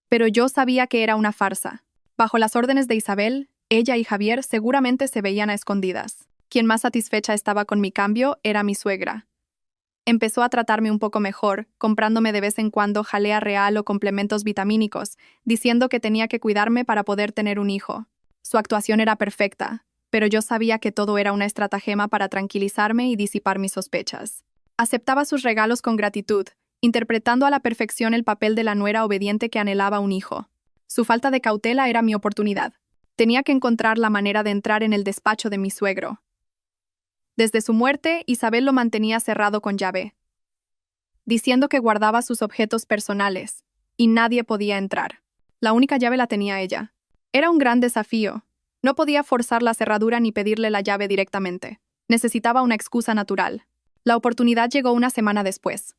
Pero yo sabía que era una farsa. Bajo las órdenes de Isabel, ella y Javier seguramente se veían a escondidas. Quien más satisfecha estaba con mi cambio era mi suegra. Empezó a tratarme un poco mejor, comprándome de vez en cuando jalea real o complementos vitamínicos, diciendo que tenía que cuidarme para poder tener un hijo. Su actuación era perfecta, pero yo sabía que todo era una estratagema para tranquilizarme y disipar mis sospechas. Aceptaba sus regalos con gratitud, interpretando a la perfección el papel de la nuera obediente que anhelaba un hijo. Su falta de cautela era mi oportunidad. Tenía que encontrar la manera de entrar en el despacho de mi suegro. Desde su muerte, Isabel lo mantenía cerrado con llave, diciendo que guardaba sus objetos personales, y nadie podía entrar. La única llave la tenía ella. Era un gran desafío. No podía forzar la cerradura ni pedirle la llave directamente. Necesitaba una excusa natural. La oportunidad llegó una semana después.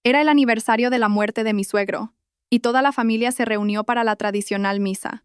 Era el aniversario de la muerte de mi suegro, y toda la familia se reunió para la tradicional misa.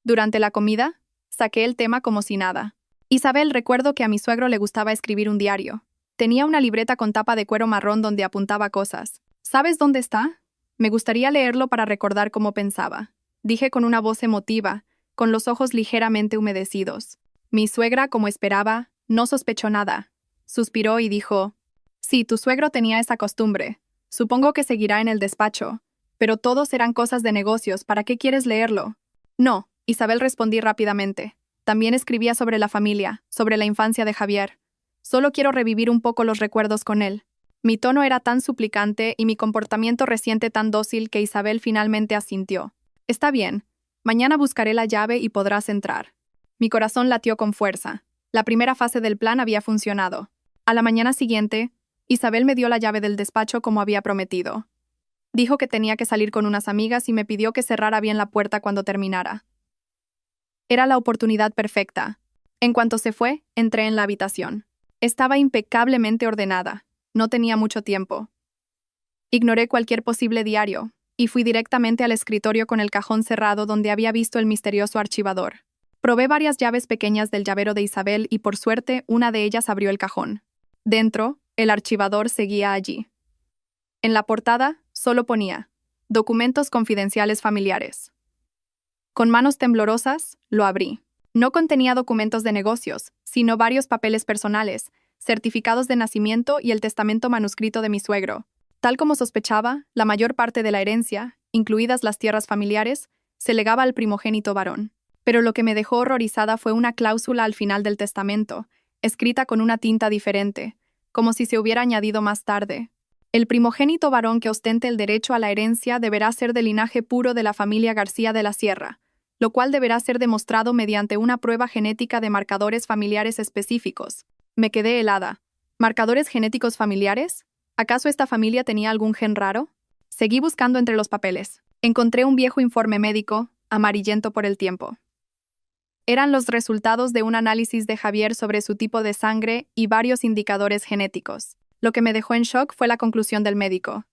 Durante la comida, saqué el tema como si nada. Isabel, recuerdo que a mi suegro le gustaba escribir un diario. Tenía una libreta con tapa de cuero marrón donde apuntaba cosas. ¿Sabes dónde está? Me gustaría leerlo para recordar cómo pensaba. Dije con una voz emotiva, con los ojos ligeramente humedecidos. Mi suegra, como esperaba, no sospechó nada. Suspiró y dijo, «Sí, tu suegro tenía esa costumbre. Supongo que seguirá en el despacho. Pero todos eran cosas de negocios, ¿para qué quieres leerlo?» «No», Isabel respondí rápidamente. También escribía sobre la familia, sobre la infancia de Javier. Solo quiero revivir un poco los recuerdos con él. Mi tono era tan suplicante y mi comportamiento reciente tan dócil que Isabel finalmente asintió. Está bien. Mañana buscaré la llave y podrás entrar. Mi corazón latió con fuerza. La primera fase del plan había funcionado. A la mañana siguiente, Isabel me dio la llave del despacho como había prometido. Dijo que tenía que salir con unas amigas y me pidió que cerrara bien la puerta cuando terminara. Era la oportunidad perfecta. En cuanto se fue, entré en la habitación. Estaba impecablemente ordenada. No tenía mucho tiempo. Ignoré cualquier posible diario y fui directamente al escritorio con el cajón cerrado donde había visto el misterioso archivador. Probé varias llaves pequeñas del llavero de Isabel y por suerte una de ellas abrió el cajón. Dentro, el archivador seguía allí. En la portada, solo ponía «Documentos confidenciales familiares». Con manos temblorosas, lo abrí. No contenía documentos de negocios, sino varios papeles personales, certificados de nacimiento y el testamento manuscrito de mi suegro. Tal como sospechaba, la mayor parte de la herencia, incluidas las tierras familiares, se legaba al primogénito varón. Pero lo que me dejó horrorizada fue una cláusula al final del testamento, escrita con una tinta diferente, como si se hubiera añadido más tarde. El primogénito varón que ostente el derecho a la herencia deberá ser de linaje puro de la familia García de la Sierra, lo cual deberá ser demostrado mediante una prueba genética de marcadores familiares específicos. Me quedé helada. ¿Marcadores genéticos familiares? ¿Acaso esta familia tenía algún gen raro? Seguí buscando entre los papeles. Encontré un viejo informe médico, amarillento por el tiempo. Eran los resultados de un análisis de Javier sobre su tipo de sangre y varios indicadores genéticos. Lo que me dejó en shock fue la conclusión del médico.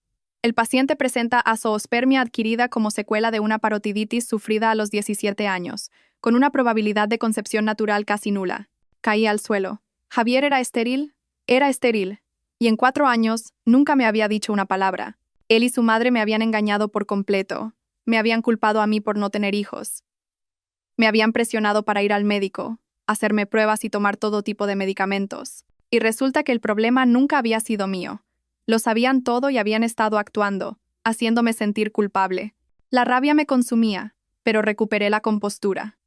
El paciente presenta azoospermia adquirida como secuela de una parotiditis sufrida a los 17 años, con una probabilidad de concepción natural casi nula. Caí al suelo. ¿Javier era estéril? Era estéril. Y en 4 años nunca me había dicho una palabra. Él y su madre me habían engañado por completo. Me habían culpado a mí por no tener hijos. Me habían presionado para ir al médico, hacerme pruebas y tomar todo tipo de medicamentos. Y resulta que el problema nunca había sido mío. Lo sabían todo y habían estado actuando, haciéndome sentir culpable. La rabia me consumía, pero recuperé la compostura.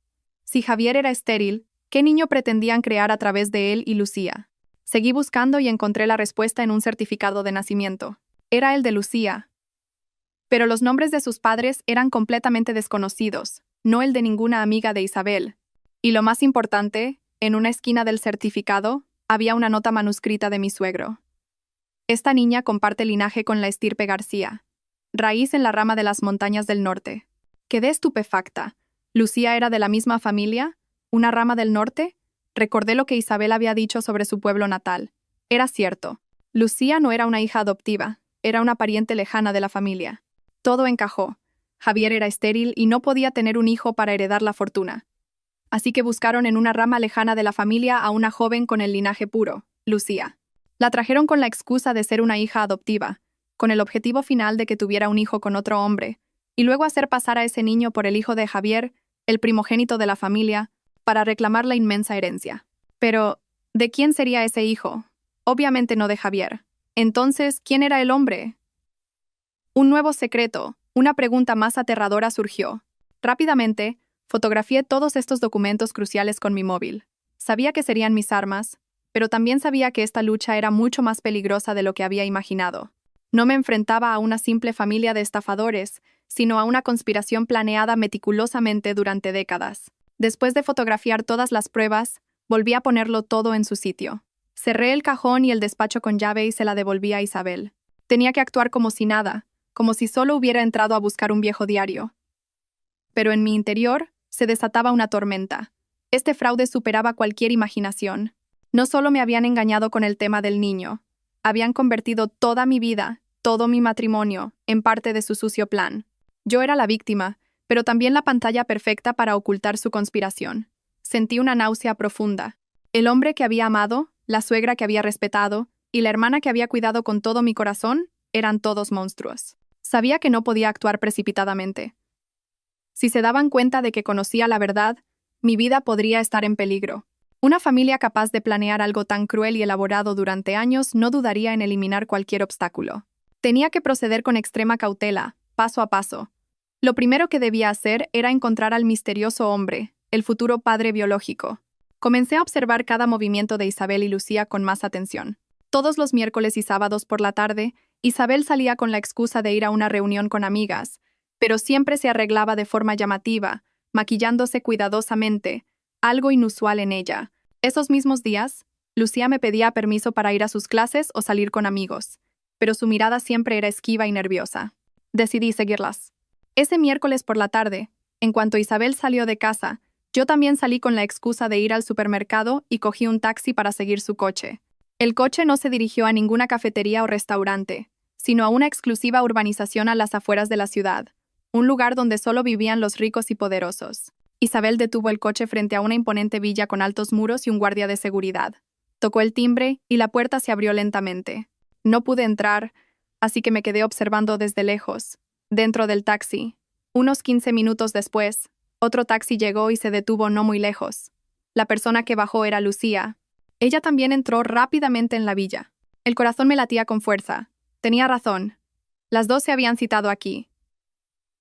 Si Javier era estéril, ¿qué niño pretendían crear a través de él y Lucía? Seguí buscando y encontré la respuesta en un certificado de nacimiento. Era el de Lucía. Pero los nombres de sus padres eran completamente desconocidos, no el de ninguna amiga de Isabel. Y lo más importante, en una esquina del certificado, había una nota manuscrita de mi suegro. Esta niña comparte linaje con la estirpe García, raíz en la rama de las montañas del norte. Quedé estupefacta. ¿Lucía era de la misma familia? ¿Una rama del norte? Recordé lo que Isabel había dicho sobre su pueblo natal. Era cierto. Lucía no era una hija adoptiva, era una pariente lejana de la familia. Todo encajó. Javier era estéril y no podía tener un hijo para heredar la fortuna. Así que buscaron en una rama lejana de la familia a una joven con el linaje puro, Lucía. La trajeron con la excusa de ser una hija adoptiva, con el objetivo final de que tuviera un hijo con otro hombre, y luego hacer pasar a ese niño por el hijo de Javier, el primogénito de la familia, para reclamar la inmensa herencia. Pero, ¿de quién sería ese hijo? Obviamente no de Javier. Entonces, ¿quién era el hombre? Un nuevo secreto, una pregunta más aterradora surgió. Rápidamente, fotografié todos estos documentos cruciales con mi móvil. Sabía que serían mis armas, pero también sabía que esta lucha era mucho más peligrosa de lo que había imaginado. No me enfrentaba a una simple familia de estafadores, sino a una conspiración planeada meticulosamente durante décadas. Después de fotografiar todas las pruebas, volví a ponerlo todo en su sitio. Cerré el cajón y el despacho con llave y se la devolví a Isabel. Tenía que actuar como si nada, como si solo hubiera entrado a buscar un viejo diario. Pero en mi interior se desataba una tormenta. Este fraude superaba cualquier imaginación. No solo me habían engañado con el tema del niño, habían convertido toda mi vida, todo mi matrimonio, en parte de su sucio plan. Yo era la víctima, pero también la pantalla perfecta para ocultar su conspiración. Sentí una náusea profunda. El hombre que había amado, la suegra que había respetado, y la hermana que había cuidado con todo mi corazón, eran todos monstruos. Sabía que no podía actuar precipitadamente. Si se daban cuenta de que conocía la verdad, mi vida podría estar en peligro. Una familia capaz de planear algo tan cruel y elaborado durante años no dudaría en eliminar cualquier obstáculo. Tenía que proceder con extrema cautela, paso a paso. Lo primero que debía hacer era encontrar al misterioso hombre, el futuro padre biológico. Comencé a observar cada movimiento de Isabel y Lucía con más atención. Todos los miércoles y sábados por la tarde, Isabel salía con la excusa de ir a una reunión con amigas, pero siempre se arreglaba de forma llamativa, maquillándose cuidadosamente, algo inusual en ella. Esos mismos días, Lucía me pedía permiso para ir a sus clases o salir con amigos, pero su mirada siempre era esquiva y nerviosa. Decidí seguirlas. Ese miércoles por la tarde, en cuanto Isabel salió de casa, yo también salí con la excusa de ir al supermercado y cogí un taxi para seguir su coche. El coche no se dirigió a ninguna cafetería o restaurante, sino a una exclusiva urbanización a las afueras de la ciudad, un lugar donde solo vivían los ricos y poderosos. Isabel detuvo el coche frente a una imponente villa con altos muros y un guardia de seguridad. Tocó el timbre y la puerta se abrió lentamente. No pude entrar, así que me quedé observando desde lejos, dentro del taxi. Unos 15 minutos después, otro taxi llegó y se detuvo no muy lejos. La persona que bajó era Lucía. Ella también entró rápidamente en la villa. El corazón me latía con fuerza. Tenía razón. Las dos se habían citado aquí.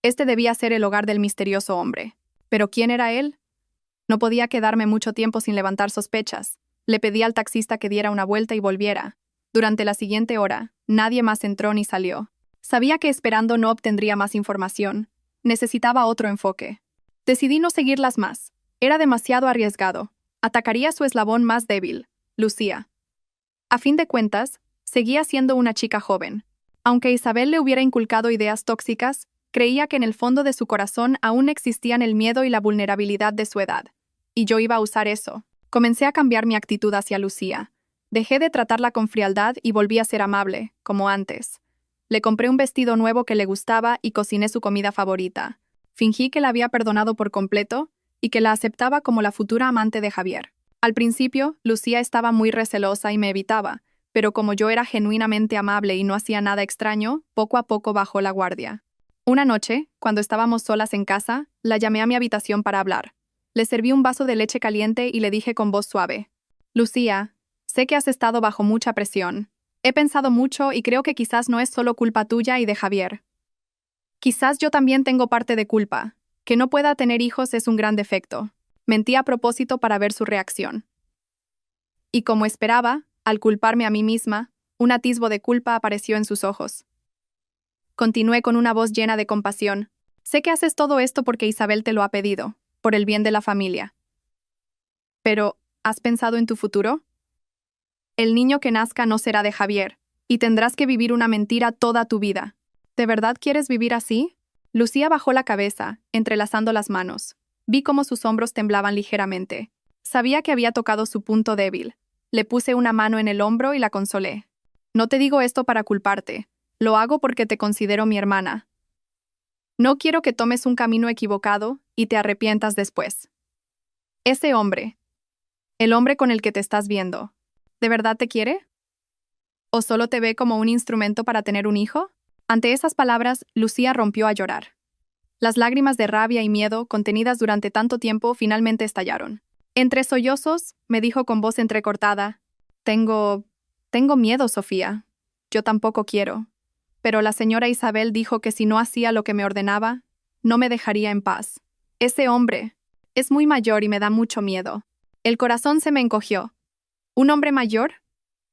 Este debía ser el hogar del misterioso hombre. ¿Pero quién era él? No podía quedarme mucho tiempo sin levantar sospechas. Le pedí al taxista que diera una vuelta y volviera. Durante la siguiente hora, nadie más entró ni salió. Sabía que esperando no obtendría más información. Necesitaba otro enfoque. Decidí no seguirlas más. Era demasiado arriesgado. Atacaría su eslabón más débil, Lucía. A fin de cuentas, seguía siendo una chica joven. Aunque Isabel le hubiera inculcado ideas tóxicas, creía que en el fondo de su corazón aún existían el miedo y la vulnerabilidad de su edad. Y yo iba a usar eso. Comencé a cambiar mi actitud hacia Lucía. Dejé de tratarla con frialdad y volví a ser amable, como antes. Le compré un vestido nuevo que le gustaba y cociné su comida favorita. Fingí que la había perdonado por completo y que la aceptaba como la futura amante de Javier. Al principio, Lucía estaba muy recelosa y me evitaba, pero como yo era genuinamente amable y no hacía nada extraño, poco a poco bajó la guardia. Una noche, cuando estábamos solas en casa, la llamé a mi habitación para hablar. Le serví un vaso de leche caliente y le dije con voz suave: Lucía, sé que has estado bajo mucha presión. He pensado mucho y creo que quizás no es solo culpa tuya y de Javier. Quizás yo también tengo parte de culpa. Que no pueda tener hijos es un gran defecto. Mentí a propósito para ver su reacción. Y como esperaba, al culparme a mí misma, un atisbo de culpa apareció en sus ojos. Continué con una voz llena de compasión. Sé que haces todo esto porque Isabel te lo ha pedido, por el bien de la familia. Pero, ¿has pensado en tu futuro? El niño que nazca no será de Javier, y tendrás que vivir una mentira toda tu vida. ¿De verdad quieres vivir así? Lucía bajó la cabeza, entrelazando las manos. Vi cómo sus hombros temblaban ligeramente. Sabía que había tocado su punto débil. Le puse una mano en el hombro y la consolé. No te digo esto para culparte. Lo hago porque te considero mi hermana. No quiero que tomes un camino equivocado y te arrepientas después. Ese hombre, el hombre con el que te estás viendo, ¿de verdad te quiere? ¿O solo te ve como un instrumento para tener un hijo? Ante esas palabras, Lucía rompió a llorar. Las lágrimas de rabia y miedo, contenidas durante tanto tiempo, finalmente estallaron. Entre sollozos, me dijo con voz entrecortada: Tengo miedo, Sofía. Yo tampoco quiero. Pero la señora Isabel dijo que si no hacía lo que me ordenaba, no me dejaría en paz. Ese hombre es muy mayor y me da mucho miedo. El corazón se me encogió. ¿Un hombre mayor?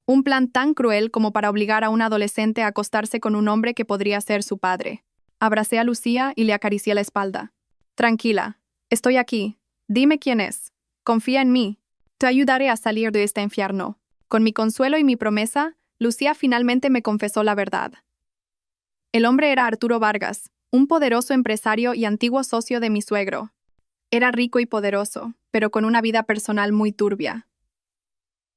Un plan tan cruel como para obligar a un adolescente a acostarse con un hombre que podría ser su padre. Abracé a Lucía y le acaricié la espalda. Tranquila, estoy aquí. Dime quién es. Confía en mí. Te ayudaré a salir de este infierno. Con mi consuelo y mi promesa, Lucía finalmente me confesó la verdad. El hombre era Arturo Vargas, un poderoso empresario y antiguo socio de mi suegro. Era rico y poderoso, pero con una vida personal muy turbia.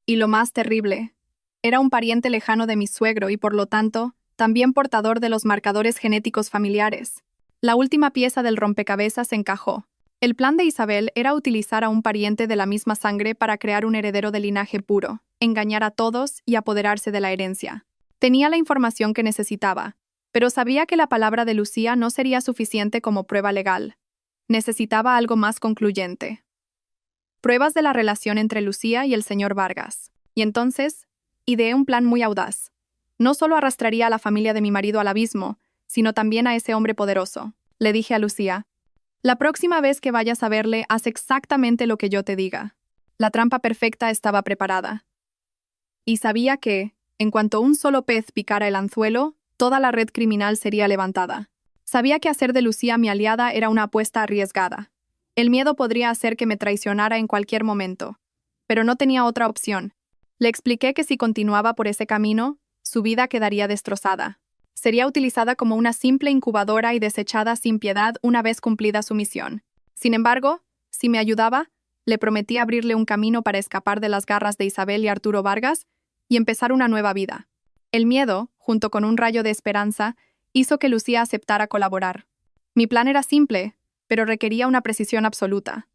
Y lo más terrible, era un pariente lejano de mi suegro y, por lo tanto, también portador de los marcadores genéticos familiares. La última pieza del rompecabezas encajó. El plan de Isabel era utilizar a un pariente de la misma sangre para crear un heredero de linaje puro, engañar a todos y apoderarse de la herencia. Tenía la información que necesitaba, pero sabía que la palabra de Lucía no sería suficiente como prueba legal. Necesitaba algo más concluyente. Pruebas de la relación entre Lucía y el señor Vargas. Y entonces, ideé un plan muy audaz. No solo arrastraría a la familia de mi marido al abismo, sino también a ese hombre poderoso. Le dije a Lucía: la próxima vez que vayas a verle, haz exactamente lo que yo te diga. La trampa perfecta estaba preparada. Y sabía que, en cuanto un solo pez picara el anzuelo, toda la red criminal sería levantada. Sabía que hacer de Lucía mi aliada era una apuesta arriesgada. El miedo podría hacer que me traicionara en cualquier momento. Pero no tenía otra opción. Le expliqué que si continuaba por ese camino, su vida quedaría destrozada. Sería utilizada como una simple incubadora y desechada sin piedad una vez cumplida su misión. Sin embargo, si me ayudaba, le prometí abrirle un camino para escapar de las garras de Isabel y Arturo Vargas y empezar una nueva vida. El miedo, junto con un rayo de esperanza, hizo que Lucía aceptara colaborar. Mi plan era simple, pero requería una precisión absoluta.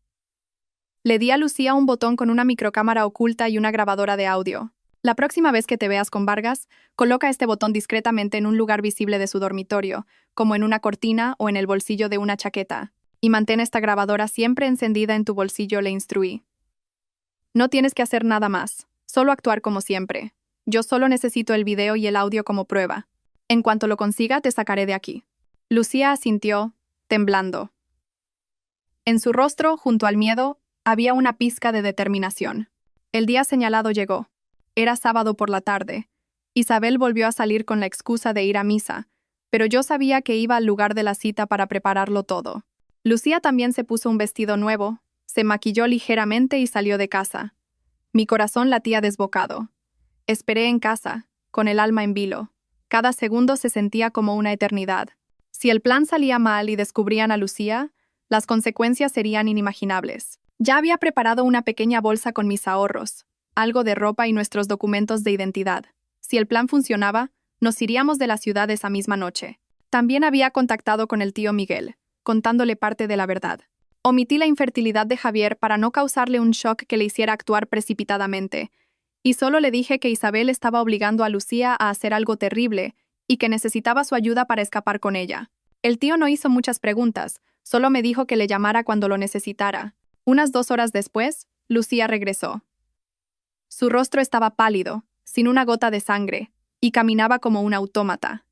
Le di a Lucía un botón con una microcámara oculta y una grabadora de audio. La próxima vez que te veas con Vargas, coloca este botón discretamente en un lugar visible de su dormitorio, como en una cortina o en el bolsillo de una chaqueta, y mantén esta grabadora siempre encendida en tu bolsillo, le instruí. No tienes que hacer nada más, solo actuar como siempre. Yo solo necesito el video y el audio como prueba. En cuanto lo consiga, te sacaré de aquí. Lucía asintió, temblando. En su rostro, junto al miedo, había una pizca de determinación. El día señalado llegó. Era sábado por la tarde. Isabel volvió a salir con la excusa de ir a misa, pero yo sabía que iba al lugar de la cita para prepararlo todo. Lucía también se puso un vestido nuevo, se maquilló ligeramente y salió de casa. Mi corazón latía desbocado. Esperé en casa, con el alma en vilo. Cada segundo se sentía como una eternidad. Si el plan salía mal y descubrían a Lucía, las consecuencias serían inimaginables. Ya había preparado una pequeña bolsa con mis ahorros, algo de ropa y nuestros documentos de identidad. Si el plan funcionaba, nos iríamos de la ciudad esa misma noche. También había contactado con el tío Miguel, contándole parte de la verdad. Omití la infertilidad de Javier para no causarle un shock que le hiciera actuar precipitadamente, y solo le dije que Isabel estaba obligando a Lucía a hacer algo terrible y que necesitaba su ayuda para escapar con ella. El tío no hizo muchas preguntas, solo me dijo que le llamara cuando lo necesitara. Unas 2 horas después, Lucía regresó. Su rostro estaba pálido, sin una gota de sangre, y caminaba como un autómata.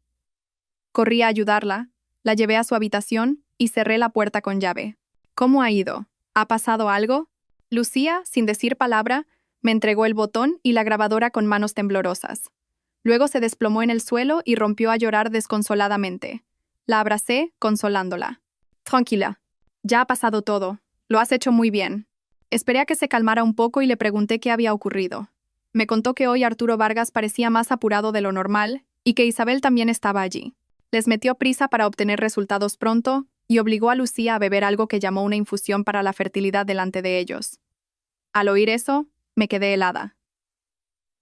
Corrí a ayudarla, la llevé a su habitación y cerré la puerta con llave. ¿Cómo ha ido? ¿Ha pasado algo? Lucía, sin decir palabra, me entregó el botón y la grabadora con manos temblorosas. Luego se desplomó en el suelo y rompió a llorar desconsoladamente. La abracé, consolándola. Tranquila. Ya ha pasado todo. Lo has hecho muy bien. Esperé a que se calmara un poco y le pregunté qué había ocurrido. Me contó que hoy Arturo Vargas parecía más apurado de lo normal y que Isabel también estaba allí. Les metió prisa para obtener resultados pronto y obligó a Lucía a beber algo que llamó una infusión para la fertilidad delante de ellos. Al oír eso, me quedé helada.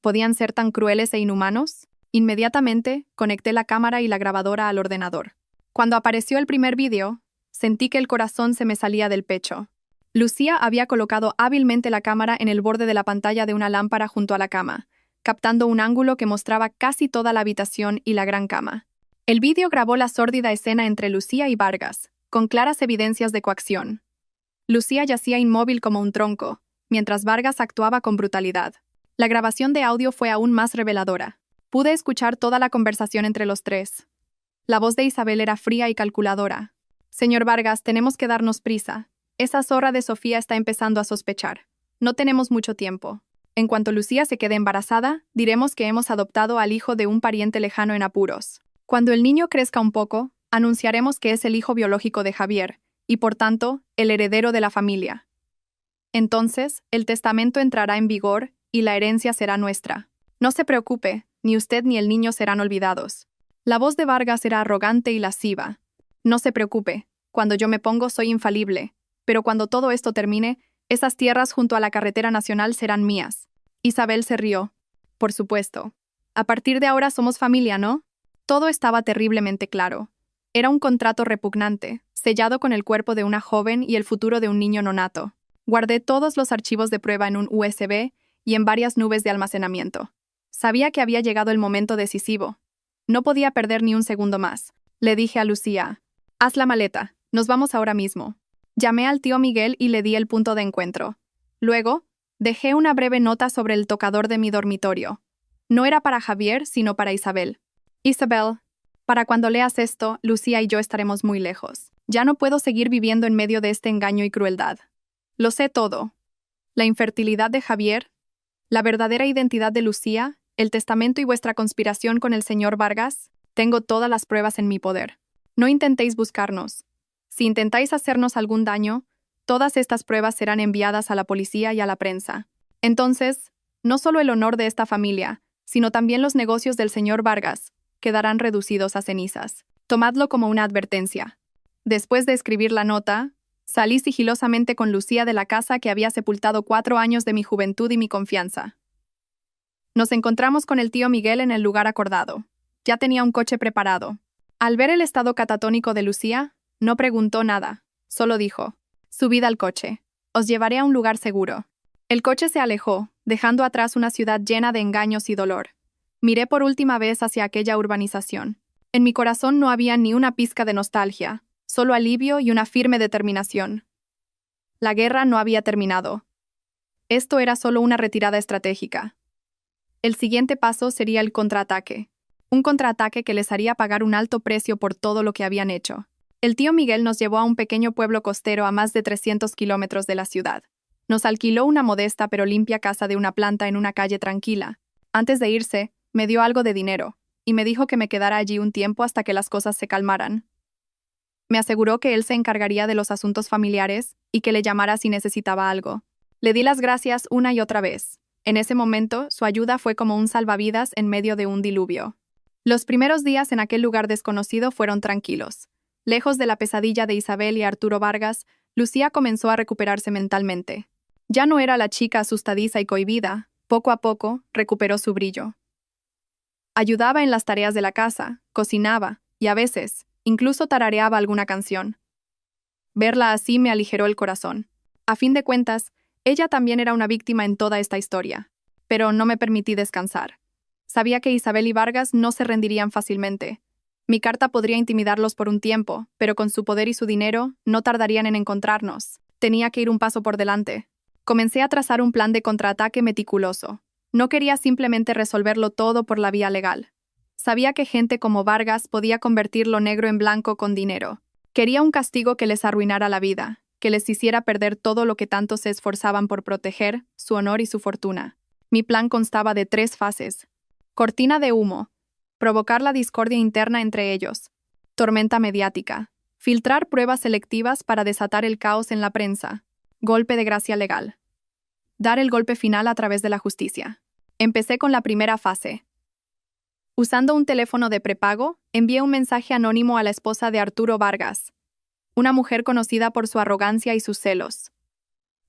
¿Podían ser tan crueles e inhumanos? Inmediatamente, conecté la cámara y la grabadora al ordenador. Cuando apareció el primer vídeo, sentí que el corazón se me salía del pecho. Lucía había colocado hábilmente la cámara en el borde de la pantalla de una lámpara junto a la cama, captando un ángulo que mostraba casi toda la habitación y la gran cama. El vídeo grabó la sórdida escena entre Lucía y Vargas, con claras evidencias de coacción. Lucía yacía inmóvil como un tronco, mientras Vargas actuaba con brutalidad. La grabación de audio fue aún más reveladora. Pude escuchar toda la conversación entre los tres. La voz de Isabel era fría y calculadora. «Señor Vargas, tenemos que darnos prisa. Esa zorra de Sofía está empezando a sospechar. No tenemos mucho tiempo. En cuanto Lucía se quede embarazada, diremos que hemos adoptado al hijo de un pariente lejano en apuros. Cuando el niño crezca un poco, anunciaremos que es el hijo biológico de Javier, y por tanto, el heredero de la familia. Entonces, el testamento entrará en vigor y la herencia será nuestra. No se preocupe, ni usted ni el niño serán olvidados». La voz de Vargas era arrogante y lasciva. «No se preocupe, cuando yo me pongo soy infalible, pero cuando todo esto termine, esas tierras junto a la carretera nacional serán mías». Isabel se rió. «Por supuesto. A partir de ahora somos familia, ¿no?» Todo estaba terriblemente claro. Era un contrato repugnante, sellado con el cuerpo de una joven y el futuro de un niño nonato. Guardé todos los archivos de prueba en un USB y en varias nubes de almacenamiento. Sabía que había llegado el momento decisivo. No podía perder ni un segundo más. Le dije a Lucía: «Haz la maleta, nos vamos ahora mismo». Llamé al tío Miguel y le di el punto de encuentro. Luego, dejé una breve nota sobre el tocador de mi dormitorio. No era para Javier, sino para Isabel. «Isabel, para cuando leas esto, Lucía y yo estaremos muy lejos. Ya no puedo seguir viviendo en medio de este engaño y crueldad. Lo sé todo. La infertilidad de Javier, la verdadera identidad de Lucía, el testamento y vuestra conspiración con el señor Vargas, tengo todas las pruebas en mi poder. No intentéis buscarnos. Si intentáis hacernos algún daño, todas estas pruebas serán enviadas a la policía y a la prensa. Entonces, no solo el honor de esta familia, sino también los negocios del señor Vargas, quedarán reducidos a cenizas. Tomadlo como una advertencia. Después de escribir la nota, salí sigilosamente con Lucía de la casa que había sepultado 4 años de mi juventud y mi confianza. Nos encontramos con el tío Miguel en el lugar acordado. Ya tenía un coche preparado. Al ver el estado catatónico de Lucía, no preguntó nada, solo dijo: «Subid al coche. Os llevaré a un lugar seguro». El coche se alejó, dejando atrás una ciudad llena de engaños y dolor. Miré por última vez hacia aquella urbanización. En mi corazón no había ni una pizca de nostalgia, solo alivio y una firme determinación. La guerra no había terminado. Esto era solo una retirada estratégica. El siguiente paso sería el contraataque. Un contraataque que les haría pagar un alto precio por todo lo que habían hecho. El tío Miguel nos llevó a un pequeño pueblo costero a más de 300 kilómetros de la ciudad. Nos alquiló una modesta pero limpia casa de una planta en una calle tranquila. Antes de irse, me dio algo de dinero, y me dijo que me quedara allí un tiempo hasta que las cosas se calmaran. Me aseguró que él se encargaría de los asuntos familiares y que le llamara si necesitaba algo. Le di las gracias una y otra vez. En ese momento, su ayuda fue como un salvavidas en medio de un diluvio. Los primeros días en aquel lugar desconocido fueron tranquilos. Lejos de la pesadilla de Isabel y Arturo Vargas, Lucía comenzó a recuperarse mentalmente. Ya no era la chica asustadiza y cohibida. Poco a poco, recuperó su brillo. Ayudaba en las tareas de la casa, cocinaba, y a veces, incluso tarareaba alguna canción. Verla así me aligeró el corazón. A fin de cuentas, ella también era una víctima en toda esta historia. Pero no me permití descansar. Sabía que Isabel y Vargas no se rendirían fácilmente. Mi carta podría intimidarlos por un tiempo, pero con su poder y su dinero, no tardarían en encontrarnos. Tenía que ir un paso por delante. Comencé a trazar un plan de contraataque meticuloso. No quería simplemente resolverlo todo por la vía legal. Sabía que gente como Vargas podía convertir lo negro en blanco con dinero. Quería un castigo que les arruinara la vida, que les hiciera perder todo lo que tanto se esforzaban por proteger, su honor y su fortuna. Mi plan constaba de 3 fases. Cortina de humo. Provocar la discordia interna entre ellos. Tormenta mediática. Filtrar pruebas selectivas para desatar el caos en la prensa. Golpe de gracia legal. Dar el golpe final a través de la justicia. Empecé con la primera fase. Usando un teléfono de prepago, envié un mensaje anónimo a la esposa de Arturo Vargas, una mujer conocida por su arrogancia y sus celos.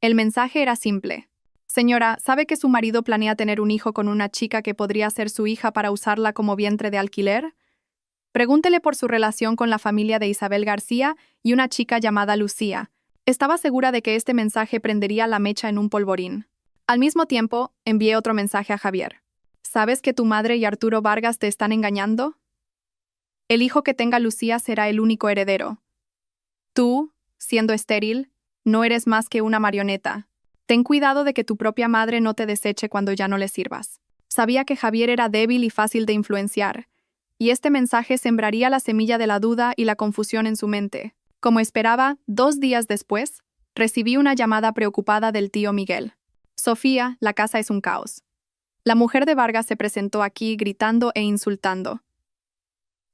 El mensaje era simple. Señora, ¿sabe que su marido planea tener un hijo con una chica que podría ser su hija para usarla como vientre de alquiler? Pregúntele por su relación con la familia de Isabel García y una chica llamada Lucía. Estaba segura de que este mensaje prendería la mecha en un polvorín. Al mismo tiempo, envié otro mensaje a Javier. ¿Sabes que tu madre y Arturo Vargas te están engañando? El hijo que tenga Lucía será el único heredero. Tú, siendo estéril, no eres más que una marioneta. Ten cuidado de que tu propia madre no te deseche cuando ya no le sirvas. Sabía que Javier era débil y fácil de influenciar, y este mensaje sembraría la semilla de la duda y la confusión en su mente. Como esperaba, 2 días después, recibí una llamada preocupada del tío Miguel. Sofía, la casa es un caos. La mujer de Vargas se presentó aquí gritando e insultando.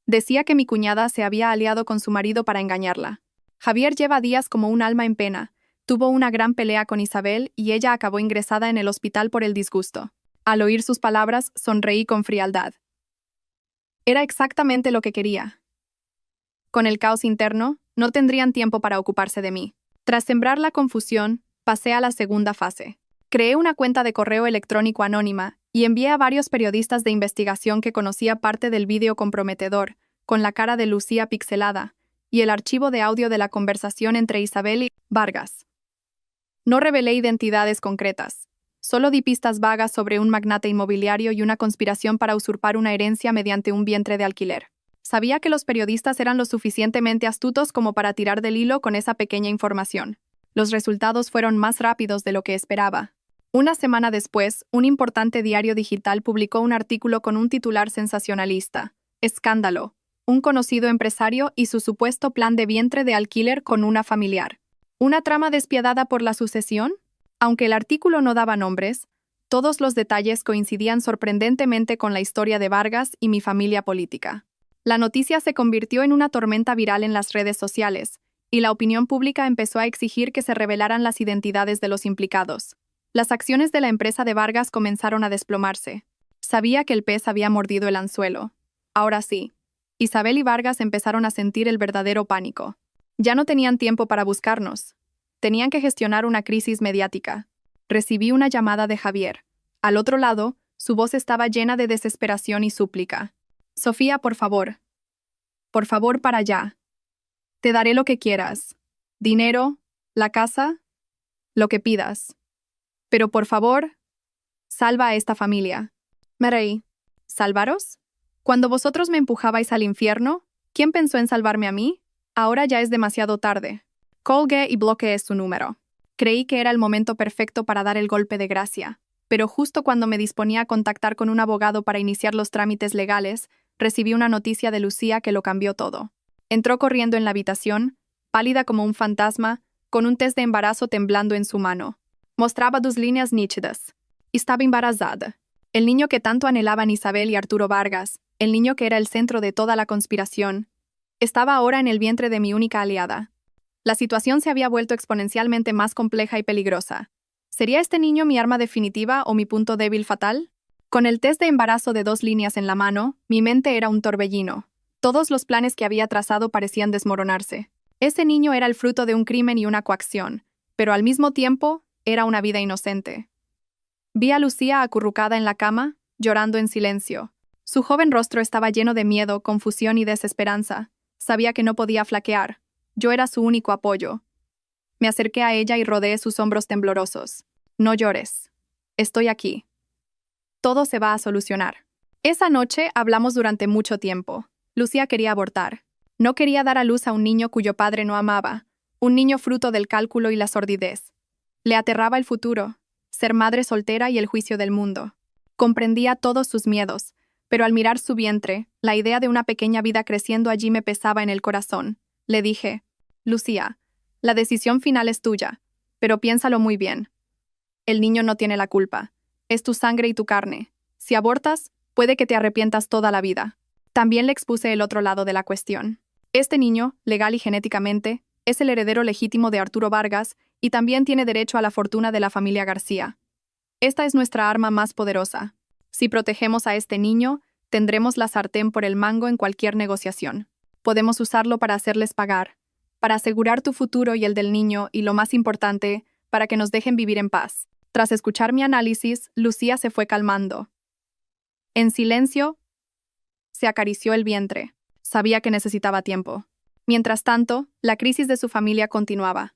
Decía que mi cuñada se había aliado con su marido para engañarla. Javier lleva días como un alma en pena. Tuvo una gran pelea con Isabel y ella acabó ingresada en el hospital por el disgusto. Al oír sus palabras, sonreí con frialdad. Era exactamente lo que quería. Con el caos interno, no tendrían tiempo para ocuparse de mí. Tras sembrar la confusión, pasé a la segunda fase. Creé una cuenta de correo electrónico anónima y envié a varios periodistas de investigación que conocía parte del vídeo comprometedor, con la cara de Lucía pixelada, y el archivo de audio de la conversación entre Isabel y Vargas. No revelé identidades concretas. Solo di pistas vagas sobre un magnate inmobiliario y una conspiración para usurpar una herencia mediante un vientre de alquiler. Sabía que los periodistas eran lo suficientemente astutos como para tirar del hilo con esa pequeña información. Los resultados fueron más rápidos de lo que esperaba. Una semana después, un importante diario digital publicó un artículo con un titular sensacionalista: Escándalo. Un conocido empresario y su supuesto plan de vientre de alquiler con una familiar. ¿Una trama despiadada por la sucesión? Aunque el artículo no daba nombres, todos los detalles coincidían sorprendentemente con la historia de Vargas y mi familia política. La noticia se convirtió en una tormenta viral en las redes sociales, y la opinión pública empezó a exigir que se revelaran las identidades de los implicados. Las acciones de la empresa de Vargas comenzaron a desplomarse. Sabía que el pez había mordido el anzuelo. Ahora sí. Isabel y Vargas empezaron a sentir el verdadero pánico. Ya no tenían tiempo para buscarnos. Tenían que gestionar una crisis mediática. Recibí una llamada de Javier. Al otro lado, su voz estaba llena de desesperación y súplica. Sofía, por favor. Por favor, para allá. Te daré lo que quieras. Dinero, la casa, lo que pidas. Pero por favor, salva a esta familia. Me reí. ¿Salvaros? Cuando vosotros me empujabais al infierno, ¿quién pensó en salvarme a mí? Ahora ya es demasiado tarde. Colgué y bloqueé su número. Creí que era el momento perfecto para dar el golpe de gracia, pero justo cuando me disponía a contactar con un abogado para iniciar los trámites legales, recibí una noticia de Lucía que lo cambió todo. Entró corriendo en la habitación, pálida como un fantasma, con un test de embarazo temblando en su mano. Mostraba dos líneas nítidas. Estaba embarazada. El niño que tanto anhelaban Isabel y Arturo Vargas, el niño que era el centro de toda la conspiración, estaba ahora en el vientre de mi única aliada. La situación se había vuelto exponencialmente más compleja y peligrosa. ¿Sería este niño mi arma definitiva o mi punto débil fatal? Con el test de embarazo de 2 líneas en la mano, mi mente era un torbellino. Todos los planes que había trazado parecían desmoronarse. Ese niño era el fruto de un crimen y una coacción, pero al mismo tiempo era una vida inocente. Vi a Lucía acurrucada en la cama, llorando en silencio. Su joven rostro estaba lleno de miedo, confusión y desesperanza. Sabía que no podía flaquear. Yo era su único apoyo. Me acerqué a ella y rodeé sus hombros temblorosos. No llores. Estoy aquí. Todo se va a solucionar. Esa noche hablamos durante mucho tiempo. Lucía quería abortar. No quería dar a luz a un niño cuyo padre no amaba, un niño fruto del cálculo y la sordidez. Le aterraba el futuro, ser madre soltera y el juicio del mundo. Comprendía todos sus miedos, pero al mirar su vientre, la idea de una pequeña vida creciendo allí me pesaba en el corazón. Le dije, Lucía, la decisión final es tuya, pero piénsalo muy bien. El niño no tiene la culpa. Es tu sangre y tu carne. Si abortas, puede que te arrepientas toda la vida. También le expuse el otro lado de la cuestión. Este niño, legal y genéticamente, es el heredero legítimo de Arturo Vargas y también tiene derecho a la fortuna de la familia García. Esta es nuestra arma más poderosa. Si protegemos a este niño, tendremos la sartén por el mango en cualquier negociación. Podemos usarlo para hacerles pagar, para asegurar tu futuro y el del niño y, lo más importante, para que nos dejen vivir en paz. Tras escuchar mi análisis, Lucía se fue calmando. En silencio, se acarició el vientre. Sabía que necesitaba tiempo. Mientras tanto, la crisis de su familia continuaba.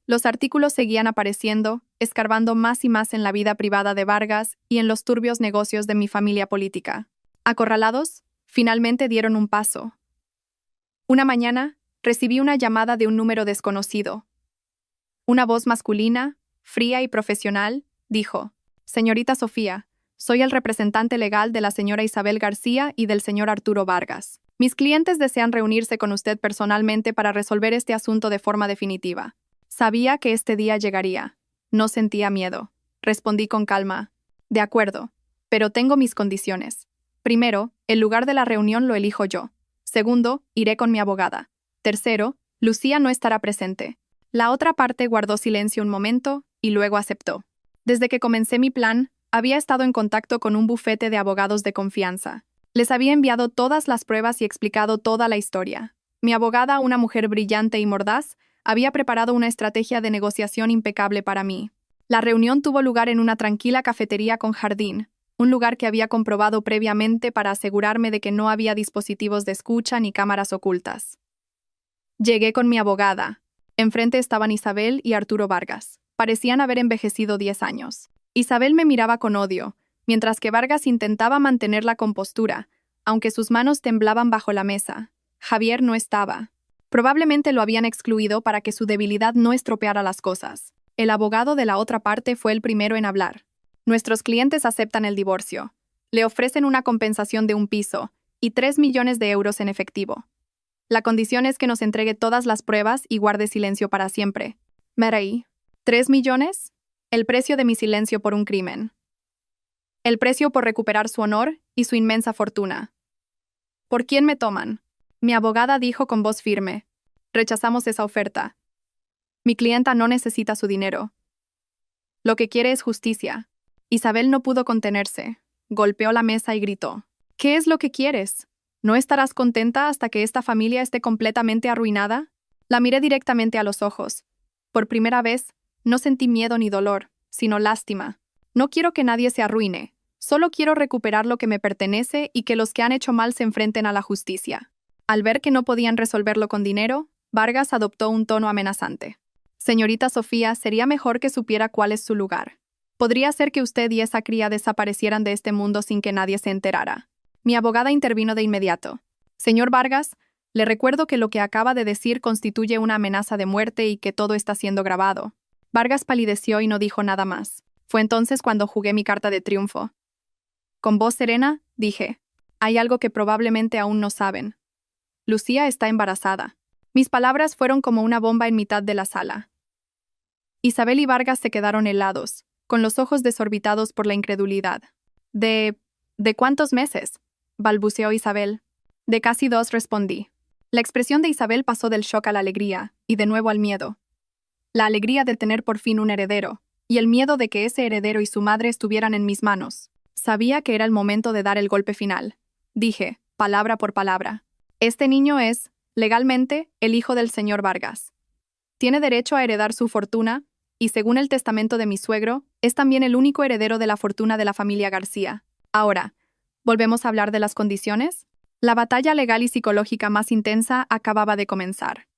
Los artículos seguían apareciendo, escarbando más y más en la vida privada de Vargas y en los turbios negocios de mi familia política. Acorralados, finalmente dieron un paso. Una mañana, recibí una llamada de un número desconocido. Una voz masculina, fría y profesional, dijo: «Señorita Sofía, soy el representante legal de la señora Isabel García y del señor Arturo Vargas. Mis clientes desean reunirse con usted personalmente para resolver este asunto de forma definitiva». Sabía que este día llegaría. No sentía miedo. Respondí con calma: «De acuerdo, pero tengo mis condiciones. Primero, el lugar de la reunión lo elijo yo. Segundo, iré con mi abogada. Tercero, Lucía no estará presente». La otra parte guardó silencio un momento y luego aceptó. Desde que comencé mi plan, había estado en contacto con un bufete de abogados de confianza. Les había enviado todas las pruebas y explicado toda la historia. Mi abogada, una mujer brillante y mordaz, había preparado una estrategia de negociación impecable para mí. La reunión tuvo lugar en una tranquila cafetería con jardín, un lugar que había comprobado previamente para asegurarme de que no había dispositivos de escucha ni cámaras ocultas. Llegué con mi abogada. Enfrente estaban Isabel y Arturo Vargas. Parecían haber envejecido 10 años. Isabel me miraba con odio, mientras que Vargas intentaba mantener la compostura, aunque sus manos temblaban bajo la mesa. Javier no estaba. Probablemente lo habían excluido para que su debilidad no estropeara las cosas. El abogado de la otra parte fue el primero en hablar. «Nuestros clientes aceptan el divorcio. Le ofrecen una compensación de un piso y 3 millones de euros en efectivo. La condición es que nos entregue todas las pruebas y guarde silencio para siempre». Me reí. ¿3 millones? El precio de mi silencio por un crimen. El precio por recuperar su honor y su inmensa fortuna. ¿Por quién me toman?, mi abogada dijo con voz firme. «Rechazamos esa oferta. Mi clienta no necesita su dinero. Lo que quiere es justicia». Isabel no pudo contenerse. Golpeó la mesa y gritó: ¿Qué es lo que quieres? ¿No estarás contenta hasta que esta familia esté completamente arruinada? La miré directamente a los ojos. Por primera vez, no sentí miedo ni dolor, sino lástima. No quiero que nadie se arruine. Solo quiero recuperar lo que me pertenece y que los que han hecho mal se enfrenten a la justicia. Al ver que no podían resolverlo con dinero, Vargas adoptó un tono amenazante. Señorita Sofía, sería mejor que supiera cuál es su lugar. Podría ser que usted y esa cría desaparecieran de este mundo sin que nadie se enterara. Mi abogada intervino de inmediato. Señor Vargas, le recuerdo que lo que acaba de decir constituye una amenaza de muerte y que todo está siendo grabado. Vargas palideció y no dijo nada más. Fue entonces cuando jugué mi carta de triunfo. Con voz serena, dije, hay algo que probablemente aún no saben. Lucía está embarazada. Mis palabras fueron como una bomba en mitad de la sala. Isabel y Vargas se quedaron helados, con los ojos desorbitados por la incredulidad. ¿De cuántos meses?, balbuceó Isabel. De casi 2, respondí. La expresión de Isabel pasó del shock a la alegría, y de nuevo al miedo. La alegría de tener por fin un heredero, y el miedo de que ese heredero y su madre estuvieran en mis manos. Sabía que era el momento de dar el golpe final. Dije, palabra por palabra. Este niño es, legalmente, el hijo del señor Vargas. Tiene derecho a heredar su fortuna, y según el testamento de mi suegro, es también el único heredero de la fortuna de la familia García. Ahora, ¿volvemos a hablar de las condiciones? La batalla legal y psicológica más intensa acababa de comenzar.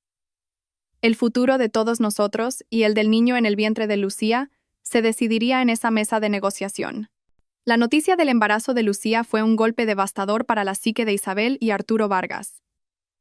El futuro de todos nosotros y el del niño en el vientre de Lucía se decidiría en esa mesa de negociación. La noticia del embarazo de Lucía fue un golpe devastador para la psique de Isabel y Arturo Vargas.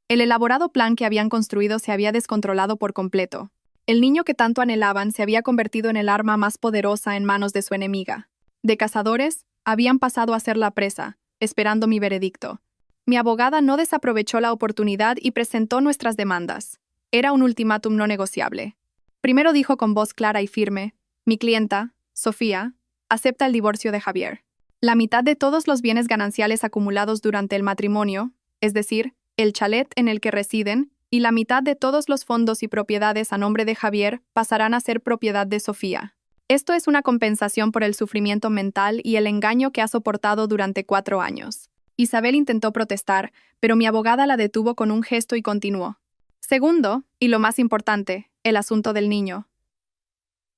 El elaborado plan que habían construido se había descontrolado por completo. El niño que tanto anhelaban se había convertido en el arma más poderosa en manos de su enemiga. De cazadores, habían pasado a ser la presa, esperando mi veredicto. Mi abogada no desaprovechó la oportunidad y presentó nuestras demandas. Era un ultimátum no negociable. Primero dijo con voz clara y firme, mi clienta, Sofía, acepta el divorcio de Javier. La mitad de todos los bienes gananciales acumulados durante el matrimonio, es decir, el chalet en el que residen, y la mitad de todos los fondos y propiedades a nombre de Javier pasarán a ser propiedad de Sofía. Esto es una compensación por el sufrimiento mental y el engaño que ha soportado durante 4 años. Isabel intentó protestar, pero mi abogada la detuvo con un gesto y continuó. Segundo, y lo más importante, el asunto del niño.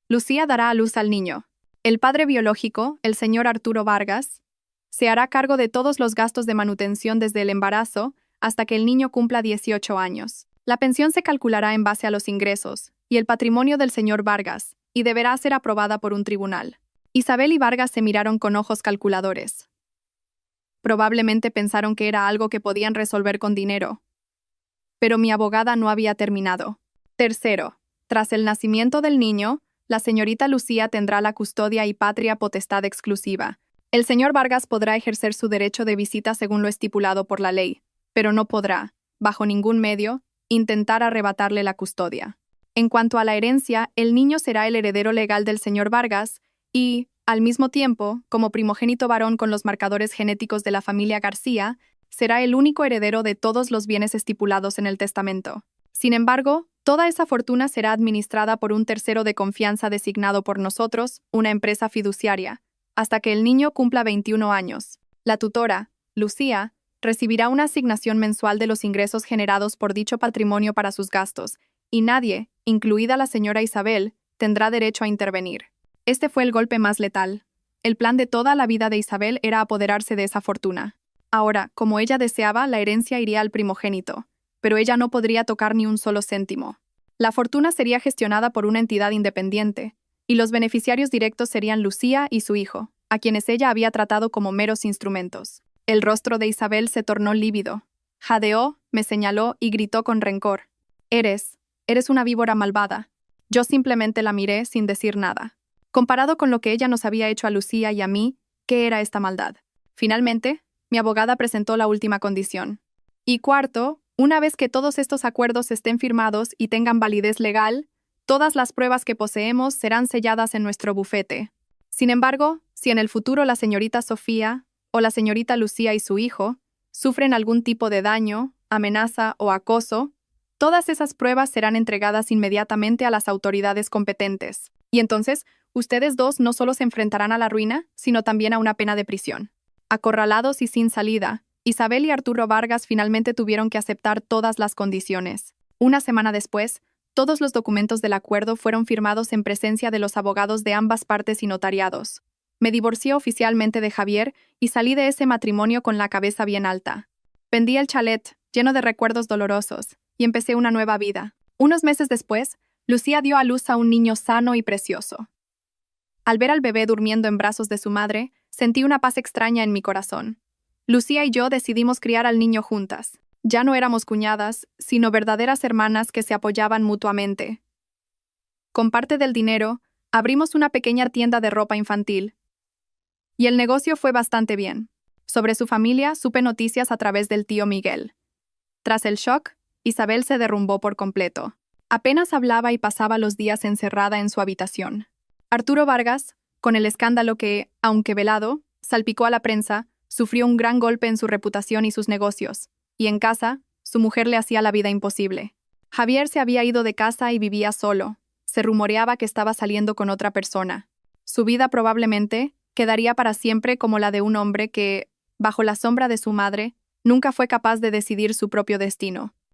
Lucía dará a luz al niño. El padre biológico, el señor Arturo Vargas, se hará cargo de todos los gastos de manutención desde el embarazo hasta que el niño cumpla 18 años. La pensión se calculará en base a los ingresos y el patrimonio del señor Vargas, y deberá ser aprobada por un tribunal. Isabel y Vargas se miraron con ojos calculadores. Probablemente pensaron que era algo que podían resolver con dinero. Pero mi abogada no había terminado. Tercero, tras el nacimiento del niño, la señorita Lucía tendrá la custodia y patria potestad exclusiva. El señor Vargas podrá ejercer su derecho de visita según lo estipulado por la ley, pero no podrá, bajo ningún medio, intentar arrebatarle la custodia. En cuanto a la herencia, el niño será el heredero legal del señor Vargas y, al mismo tiempo, como primogénito varón con los marcadores genéticos de la familia García, será el único heredero de todos los bienes estipulados en el testamento. Sin embargo, toda esa fortuna será administrada por un tercero de confianza designado por nosotros, una empresa fiduciaria, hasta que el niño cumpla 21 años. La tutora, Lucía, recibirá una asignación mensual de los ingresos generados por dicho patrimonio para sus gastos, y nadie, incluida la señora Isabel, tendrá derecho a intervenir. Este fue el golpe más letal. El plan de toda la vida de Isabel era apoderarse de esa fortuna. Ahora, como ella deseaba, la herencia iría al primogénito, pero ella no podría tocar ni un solo céntimo. La fortuna sería gestionada por una entidad independiente, y los beneficiarios directos serían Lucía y su hijo, a quienes ella había tratado como meros instrumentos. El rostro de Isabel se tornó lívido. Jadeó, me señaló y gritó con rencor. Eres una víbora malvada. Yo simplemente la miré sin decir nada. Comparado con lo que ella nos había hecho a Lucía y a mí, ¿qué era esta maldad? Finalmente, mi abogada presentó la última condición. Y cuarto, una vez que todos estos acuerdos estén firmados y tengan validez legal, todas las pruebas que poseemos serán selladas en nuestro bufete. Sin embargo, si en el futuro la señorita Sofía o la señorita Lucía y su hijo sufren algún tipo de daño, amenaza o acoso, todas esas pruebas serán entregadas inmediatamente a las autoridades competentes. Y entonces, ustedes dos no solo se enfrentarán a la ruina, sino también a una pena de prisión. Acorralados y sin salida, Isabel y Arturo Vargas finalmente tuvieron que aceptar todas las condiciones. Una semana después, todos los documentos del acuerdo fueron firmados en presencia de los abogados de ambas partes y notariados. Me divorcié oficialmente de Javier y salí de ese matrimonio con la cabeza bien alta. Vendí el chalet, lleno de recuerdos dolorosos, y empecé una nueva vida. Unos meses después, Lucía dio a luz a un niño sano y precioso. Al ver al bebé durmiendo en brazos de su madre, sentí una paz extraña en mi corazón. Lucía y yo decidimos criar al niño juntas. Ya no éramos cuñadas, sino verdaderas hermanas que se apoyaban mutuamente. Con parte del dinero, abrimos una pequeña tienda de ropa infantil. Y el negocio fue bastante bien. Sobre su familia supe noticias a través del tío Miguel. Tras el shock, Isabel se derrumbó por completo. Apenas hablaba y pasaba los días encerrada en su habitación. Arturo Vargas, con el escándalo que, aunque velado, salpicó a la prensa, sufrió un gran golpe en su reputación y sus negocios, y en casa, su mujer le hacía la vida imposible. Javier se había ido de casa y vivía solo. Se rumoreaba que estaba saliendo con otra persona. Su vida probablemente quedaría para siempre como la de un hombre que, bajo la sombra de su madre, nunca fue capaz de decidir su propio destino.